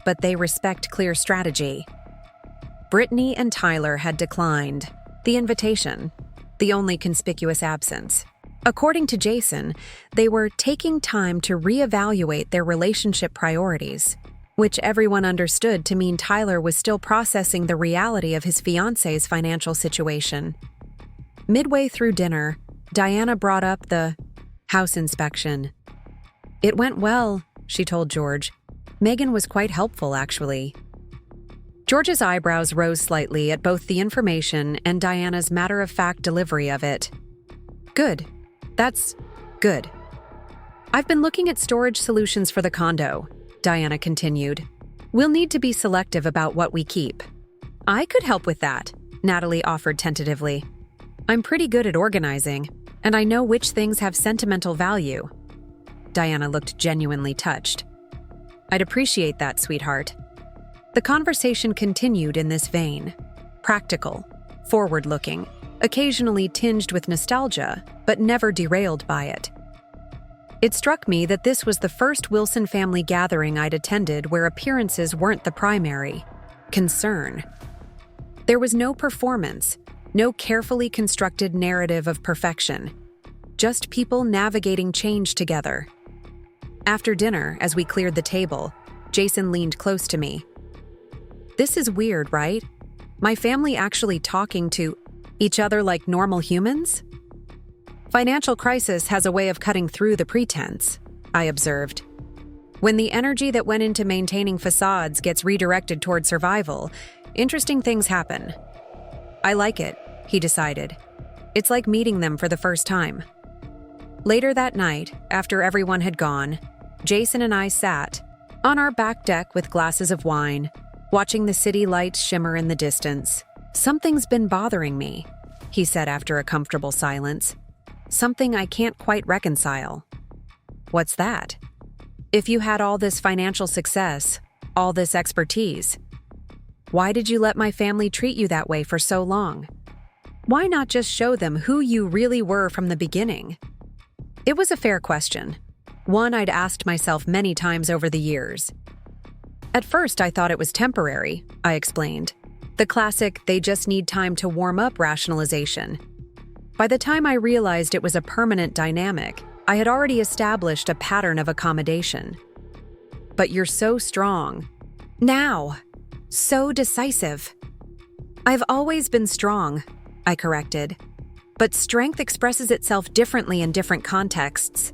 but they respect clear strategy." Brittany and Tyler had declined the invitation, the only conspicuous absence. According to Jason, they were taking time to reevaluate their relationship priorities, which everyone understood to mean Tyler was still processing the reality of his fiancée's financial situation. Midway through dinner, Diana brought up the house inspection. "It went well," she told George. "Megan was quite helpful, actually." George's eyebrows rose slightly at both the information and Diana's matter-of-fact delivery of it. "Good. That's good. I've been looking at storage solutions for the condo," Diana continued. "We'll need to be selective about what we keep." "I could help with that," Natalie offered tentatively. "I'm pretty good at organizing, and I know which things have sentimental value." Diana looked genuinely touched. "I'd appreciate that, sweetheart." The conversation continued in this vein. Practical, forward-looking, occasionally tinged with nostalgia, but never derailed by it. It struck me that this was the first Wilson family gathering I'd attended where appearances weren't the primary concern. There was no performance, no carefully constructed narrative of perfection, just people navigating change together. After dinner, as we cleared the table, Jason leaned close to me. "This is weird, right? My family actually talking to each other like normal humans?" "Financial crisis has a way of cutting through the pretense," I observed. "When the energy that went into maintaining facades gets redirected toward survival, interesting things happen." "I like it," he decided. "It's like meeting them for the first time." Later that night, after everyone had gone, Jason and I sat on our back deck with glasses of wine, watching the city lights shimmer in the distance. "Something's been bothering me," he said after a comfortable silence. "Something I can't quite reconcile." "What's that?" "If you had all this financial success, all this expertise, why did you let my family treat you that way for so long? Why not just show them who you really were from the beginning?" It was a fair question, one I'd asked myself many times over the years. At first, I thought it was temporary, I explained. The classic, "they just need time to warm up" rationalization. By the time I realized it was a permanent dynamic, I had already established a pattern of accommodation. "But you're so strong. Now. So decisive." "I've always been strong," I corrected. "But strength expresses itself differently in different contexts.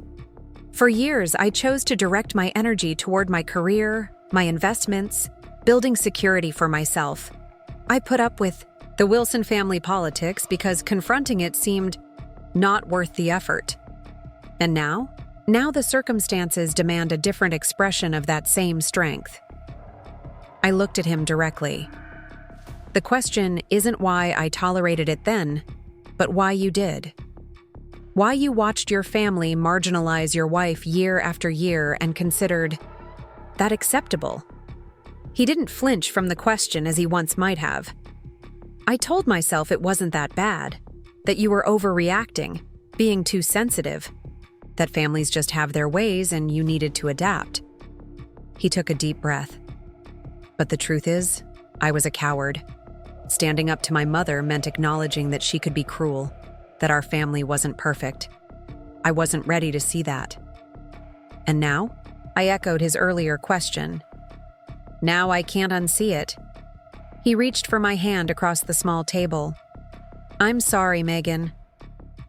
For years, I chose to direct my energy toward my career, my investments, building security for myself. I put up with the Wilson family politics because confronting it seemed not worth the effort. And now the circumstances demand a different expression of that same strength." I looked at him directly. "The question isn't why I tolerated it then, but why you did. Why you watched your family marginalize your wife year after year and considered that acceptable." He didn't flinch from the question as he once might have. "I told myself it wasn't that bad, that you were overreacting, being too sensitive, that families just have their ways and you needed to adapt." He took a deep breath. "But the truth is, I was a coward. Standing up to my mother meant acknowledging that she could be cruel, that our family wasn't perfect. I wasn't ready to see that." "And now?" I echoed his earlier question. "Now I can't unsee it." He reached for my hand across the small table. "I'm sorry, Megan.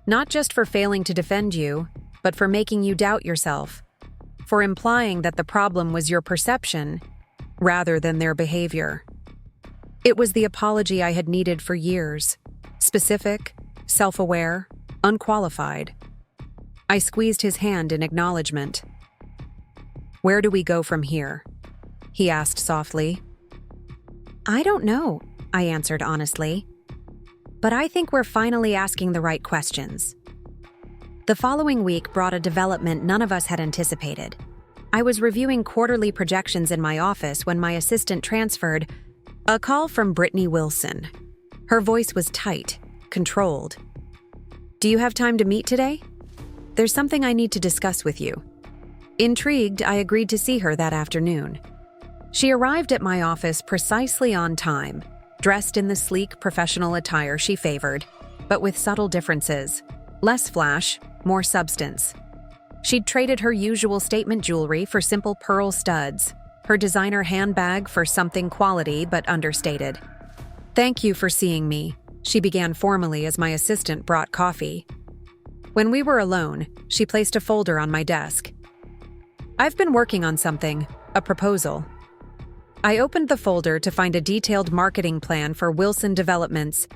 Not just for failing to defend you, but for making you doubt yourself, for implying that the problem was your perception rather than their behavior." It was the apology I had needed for years. Specific, self-aware, unqualified. I squeezed his hand in acknowledgement. "Where do we go from here?" he asked softly. "I don't know," I answered honestly. "But I think we're finally asking the right questions." The following week brought a development none of us had anticipated. I was reviewing quarterly projections in my office when my assistant transferred a call from Brittany Wilson. Her voice was tight, controlled. "Do you have time to meet today? There's something I need to discuss with you." Intrigued, I agreed to see her that afternoon. She arrived at my office precisely on time, dressed in the sleek professional attire she favored, but with subtle differences. Less flash, more substance. She'd traded her usual statement jewelry for simple pearl studs, her designer handbag for something quality but understated. "Thank you for seeing me," she began formally as my assistant brought coffee. When we were alone, she placed a folder on my desk. "I've been working on something, a proposal." I opened the folder to find a detailed marketing plan for Wilson Developments.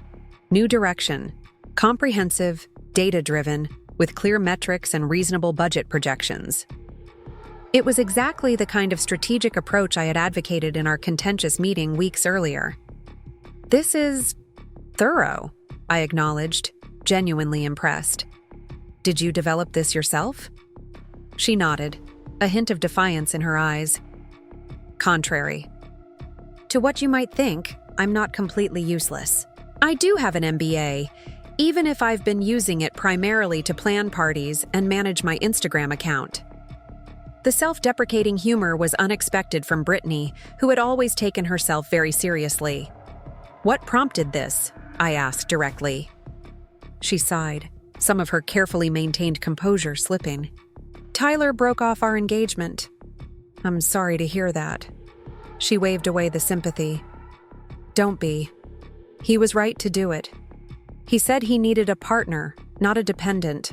New direction, comprehensive, data-driven, with clear metrics and reasonable budget projections. It was exactly the kind of strategic approach I had advocated in our contentious meeting weeks earlier. "This is thorough," I acknowledged, genuinely impressed. "Did you develop this yourself?" She nodded, a hint of defiance in her eyes. "Contrary to what you might think, I'm not completely useless. I do have an MBA, even if I've been using it primarily to plan parties and manage my Instagram account." The self-deprecating humor was unexpected from Brittany, who had always taken herself very seriously. "What prompted this?" I asked directly. She sighed, some of her carefully maintained composure slipping. "Tyler broke off our engagement." "I'm sorry to hear that." She waved away the sympathy. "Don't be. He was right to do it. He said he needed a partner, not a dependent.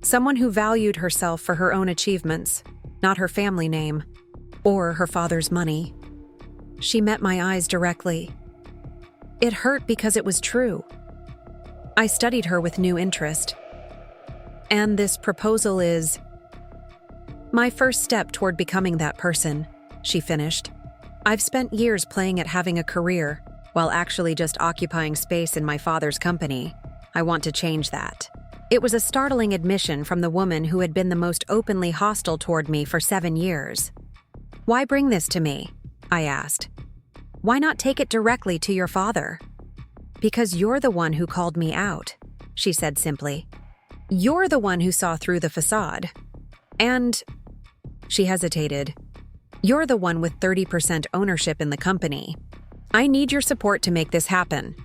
Someone who valued herself for her own achievements, not her family name, or her father's money." She met my eyes directly. It hurt because it was true. I studied her with new interest. "And this proposal is my first step toward becoming that person," she finished. "I've spent years playing at having a career, while actually just occupying space in my father's company. I want to change that." It was a startling admission from the woman who had been the most openly hostile toward me for 7 years. "Why bring this to me?" I asked. "Why not take it directly to your father?" "Because you're the one who called me out," she said simply. "You're the one who saw through the facade. And," she hesitated, "you're the one with 30% ownership in the company. I need your support to make this happen."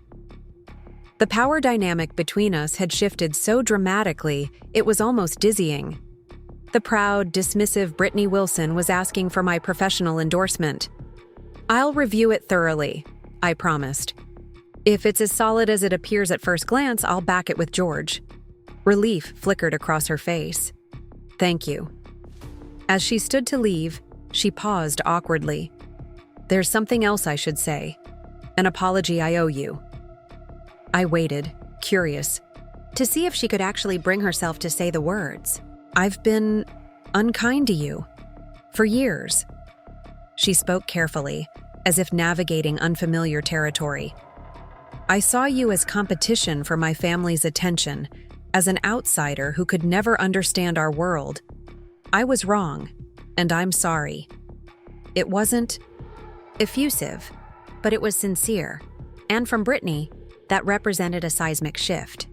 The power dynamic between us had shifted so dramatically, it was almost dizzying. The proud, dismissive Brittany Wilson was asking for my professional endorsement. "I'll review it thoroughly," I promised. "If it's as solid as it appears at first glance, I'll back it with George." Relief flickered across her face. "Thank you." As she stood to leave, she paused awkwardly. "There's something else I should say. An apology I owe you." I waited, curious, to see if she could actually bring herself to say the words. "I've been unkind to you. For years." She spoke carefully, as if navigating unfamiliar territory. "I saw you as competition for my family's attention, as an outsider who could never understand our world. I was wrong, and I'm sorry." It wasn't effusive, but it was sincere, and from Brittany, that represented a seismic shift.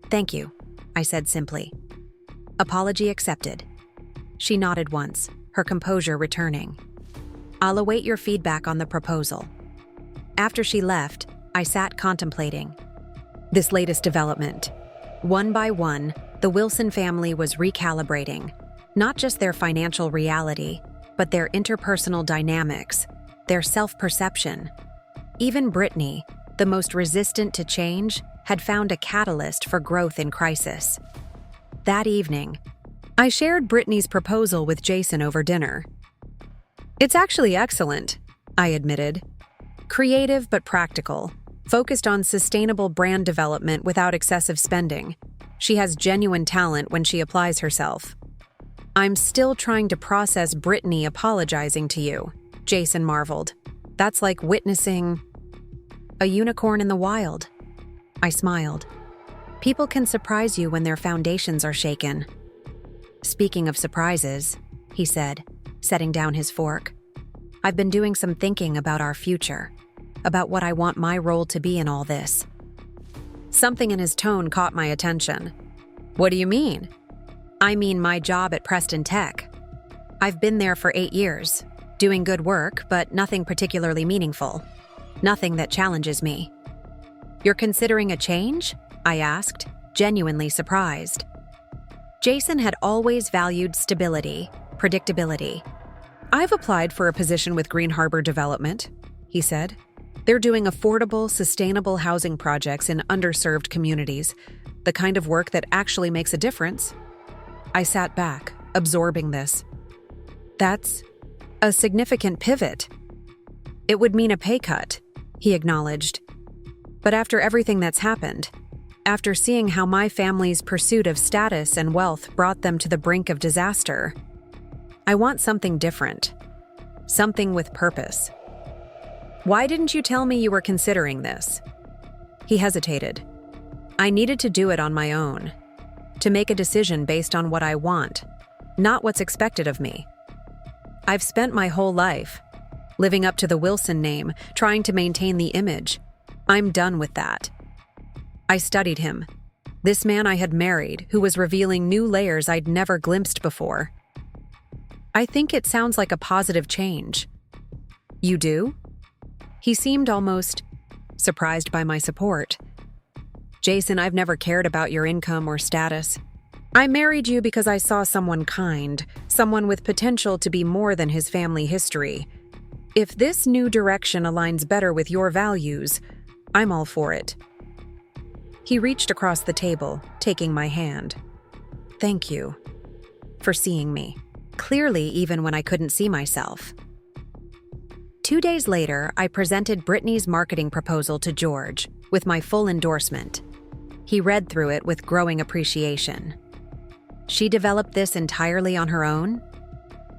"Thank you," I said simply. "Apology accepted." She nodded once, her composure returning. "I'll await your feedback on the proposal." After she left, I sat contemplating this latest development. One by one, the Wilson family was recalibrating, not just their financial reality, but their interpersonal dynamics, their self-perception. Even Brittany, the most resistant to change, had found a catalyst for growth in crisis. That evening, I shared Brittany's proposal with Jason over dinner. "It's actually excellent," I admitted. "Creative but practical, focused on sustainable brand development without excessive spending. She has genuine talent when she applies herself." "I'm still trying to process Brittany apologizing to you," Jason marveled. "That's like witnessing a unicorn in the wild." I smiled. "People can surprise you when their foundations are shaken." "Speaking of surprises," he said, setting down his fork, "I've been doing some thinking about our future, about what I want my role to be in all this." Something in his tone caught my attention. "What do you mean?" "I mean my job at Preston Tech. I've been there for 8 years, doing good work, but nothing particularly meaningful. Nothing that challenges me." "You're considering a change?" I asked, genuinely surprised. Jason had always valued stability, predictability. I've applied for a position with Green Harbor Development, he said. They're doing affordable, sustainable housing projects in underserved communities, the kind of work that actually makes a difference. I sat back, absorbing this. That's a significant pivot. It would mean a pay cut, he acknowledged. But after everything that's happened, after seeing how my family's pursuit of status and wealth brought them to the brink of disaster, I want something different. Something with purpose. Why didn't you tell me you were considering this? He hesitated. I needed to do it on my own, to make a decision based on what I want, not what's expected of me. I've spent my whole life living up to the Wilson name, trying to maintain the image. I'm done with that. I studied him, this man I had married who was revealing new layers I'd never glimpsed before. I think it sounds like a positive change. You do? He seemed almost surprised by my support. Jason, I've never cared about your income or status. I married you because I saw someone kind, someone with potential to be more than his family history. If this new direction aligns better with your values, I'm all for it. He reached across the table, taking my hand. Thank you for seeing me, clearly even when I couldn't see myself. 2 days later, I presented Brittany's marketing proposal to George, with my full endorsement. He read through it with growing appreciation. She developed this entirely on her own?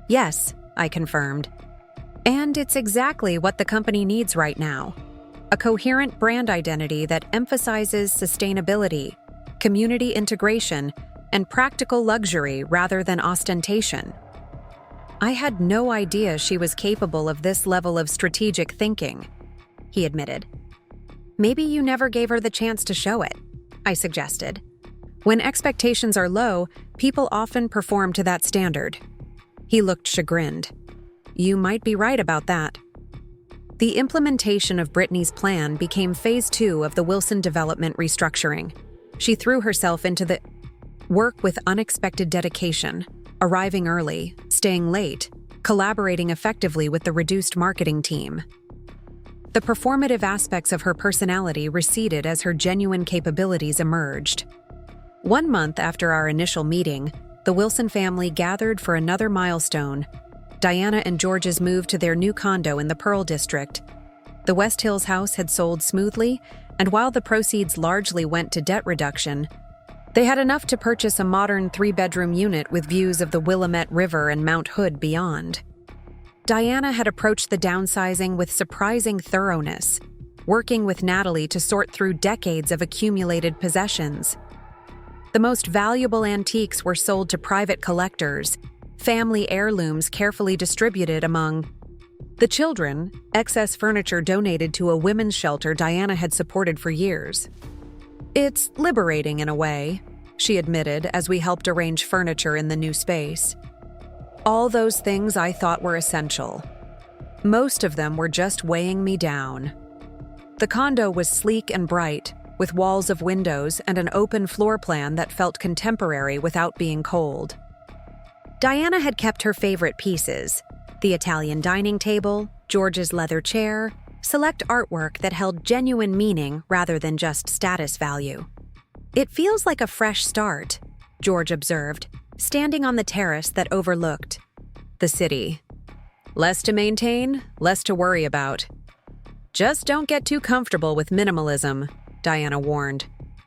Yes, I confirmed. And it's exactly what the company needs right now. A coherent brand identity that emphasizes sustainability, community integration, and practical luxury rather than ostentation. I had no idea she was capable of this level of strategic thinking, he admitted. Maybe you never gave her the chance to show it, I suggested. When expectations are low, people often perform to that standard. He looked chagrined. You might be right about that. The implementation of Brittany's plan became phase 2 of the Wilson development restructuring. She threw herself into the work with unexpected dedication, arriving early, staying late, collaborating effectively with the reduced marketing team. The performative aspects of her personality receded as her genuine capabilities emerged. 1 month after our initial meeting, the Wilson family gathered for another milestone: Diana and George's move to their new condo in the Pearl District. The West Hills house had sold smoothly, and while the proceeds largely went to debt reduction, they had enough to purchase a modern 3-bedroom unit with views of the Willamette River and Mount Hood beyond. Diana had approached the downsizing with surprising thoroughness, working with Natalie to sort through decades of accumulated possessions. The most valuable antiques were sold to private collectors, family heirlooms carefully distributed among the children, excess furniture donated to a women's shelter Diana had supported for years. It's liberating in a way, she admitted as we helped arrange furniture in the new space. All those things I thought were essential. Most of them were just weighing me down. The condo was sleek and bright, with walls of windows and an open floor plan that felt contemporary without being cold. Diana had kept her favorite pieces: the Italian dining table, George's leather chair, select artwork that held genuine meaning rather than just status value. It feels like a fresh start, George observed, standing on the terrace that overlooked the city. Less to maintain, less to worry about. Just don't get too comfortable with minimalism, Diana warned.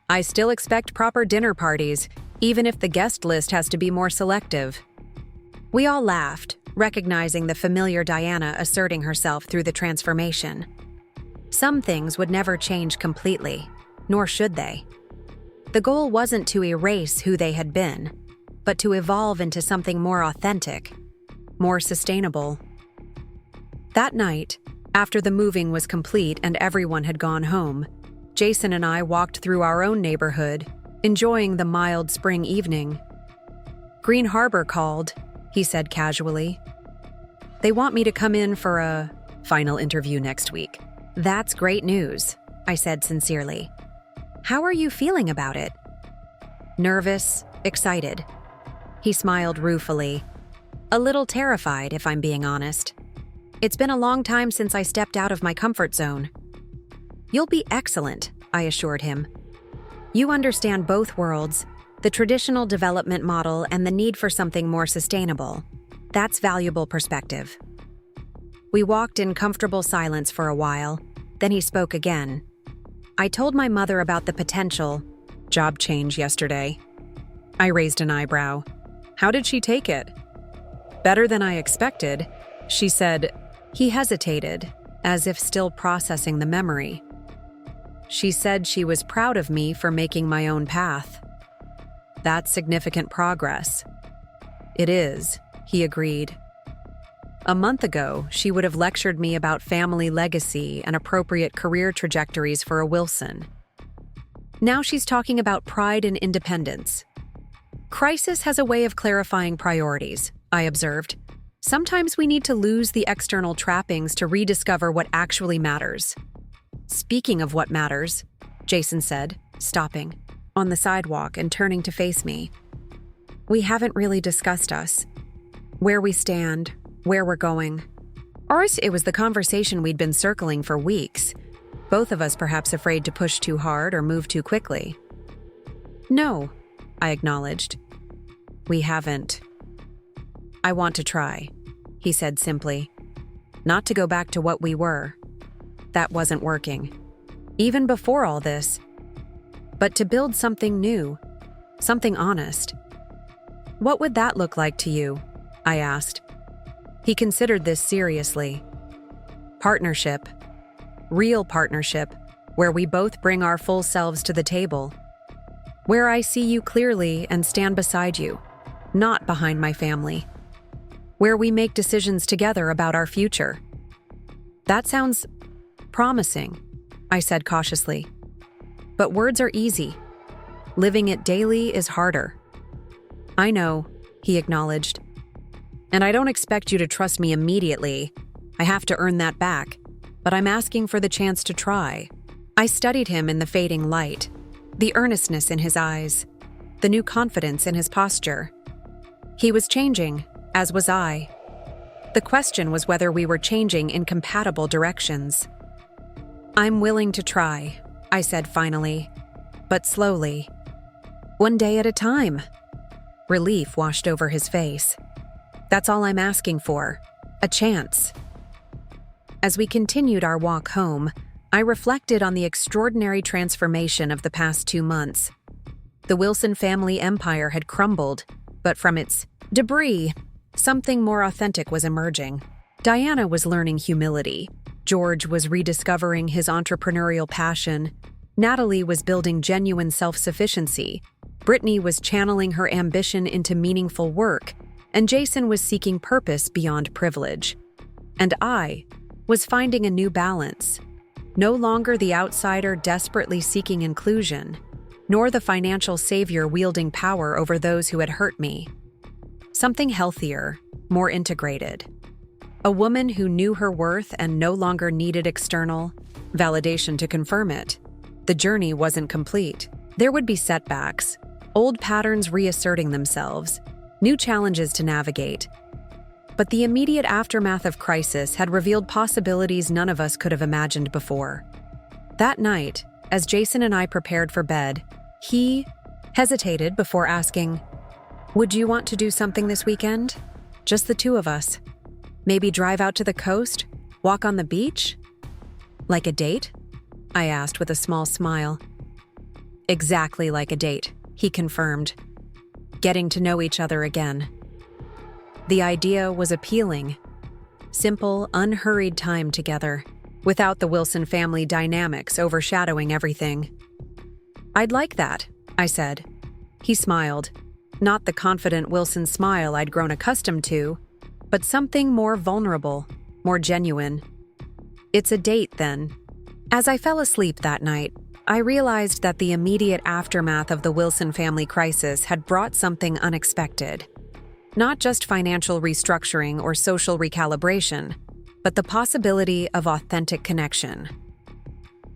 I still expect proper dinner parties, even if the guest list has to be more selective. We all laughed, recognizing the familiar Diana asserting herself through the transformation. Some things would never change completely, nor should they. The goal wasn't to erase who they had been, but to evolve into something more authentic, more sustainable. That night, after the moving was complete and everyone had gone home, Jason and I walked through our own neighborhood, enjoying the mild spring evening. Green Harbor called, he said casually. They want me to come in for a final interview next week. That's great news, I said sincerely. How are you feeling about it? Nervous, excited. He smiled ruefully. A little terrified, if I'm being honest. It's been a long time since I stepped out of my comfort zone. You'll be excellent, I assured him. You understand both worlds, the traditional development model and the need for something more sustainable. That's valuable perspective. We walked in comfortable silence for a while, then he spoke again. I told my mother about the potential job change yesterday. I raised an eyebrow. How did she take it? Better than I expected, she said. He hesitated, as if still processing the memory. She said she was proud of me for making my own path. That's significant progress. It is, he agreed. A month ago, she would have lectured me about family legacy and appropriate career trajectories for a Wilson. Now she's talking about pride and independence. Crisis has a way of clarifying priorities, I observed. Sometimes we need to lose the external trappings to rediscover what actually matters. Speaking of what matters, Jason said, stopping on the sidewalk and turning to face me. We haven't really discussed us. Where we stand, where we're going. Or it was the conversation we'd been circling for weeks, both of us perhaps afraid to push too hard or move too quickly. No, I acknowledged. We haven't. I want to try, he said simply. Not to go back to what we were. That wasn't working. Even before all this. But to build something new, something honest. What would that look like to you? I asked. He considered this seriously. Partnership. Real partnership, where we both bring our full selves to the table. Where I see you clearly and stand beside you, not behind my family. Where we make decisions together about our future. That sounds promising, I said cautiously. But words are easy. Living it daily is harder. I know, he acknowledged. And I don't expect you to trust me immediately. I have to earn that back. But I'm asking for the chance to try. I studied him in the fading light, the earnestness in his eyes, the new confidence in his posture. He was changing, as was I. The question was whether we were changing in compatible directions. I'm willing to try, I said finally, but slowly. One day at a time. Relief washed over his face. That's all I'm asking for, a chance. As we continued our walk home, I reflected on the extraordinary transformation of the past 2 months. The Wilson family empire had crumbled, but from its debris, something more authentic was emerging. Diana was learning humility. George was rediscovering his entrepreneurial passion. Natalie was building genuine self-sufficiency. Brittany was channeling her ambition into meaningful work, and Jason was seeking purpose beyond privilege. And I was finding a new balance. No longer the outsider desperately seeking inclusion, nor the financial savior wielding power over those who had hurt me. Something healthier, more integrated. A woman who knew her worth and no longer needed external validation to confirm it. The journey wasn't complete. There would be setbacks, old patterns reasserting themselves, new challenges to navigate. But the immediate aftermath of crisis had revealed possibilities none of us could have imagined before. That night, as Jason and I prepared for bed, he hesitated before asking, "Would you want to do something this weekend? Just the two of us. Maybe drive out to the coast? Walk on the beach? Like a date?" I asked with a small smile. "Exactly like a date," he confirmed. "Getting to know each other again." The idea was appealing. Simple, unhurried time together, without the Wilson family dynamics overshadowing everything. "I'd like that," I said. He smiled. Not the confident Wilson smile I'd grown accustomed to, but something more vulnerable, more genuine. "It's a date, then." As I fell asleep that night, I realized that the immediate aftermath of the Wilson family crisis had brought something unexpected. Not just financial restructuring or social recalibration, but the possibility of authentic connection.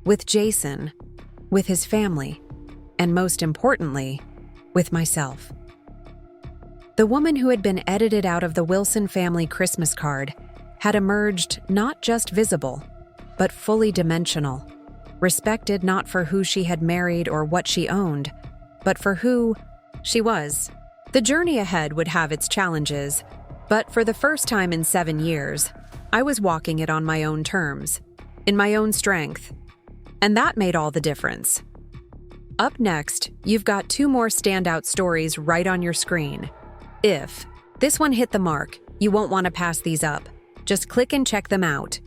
With Jason, with his family, and most importantly, with myself. The woman who had been edited out of the Wilson family Christmas card had emerged not just visible, but fully dimensional, respected not for who she had married or what she owned, but for who she was. The journey ahead would have its challenges, but for the first time in 7 years, I was walking it on my own terms, in my own strength, and that made all the difference. Up next, you've got 2 more standout stories right on your screen. If this one hit the mark, you won't want to pass these up. Just click and check them out.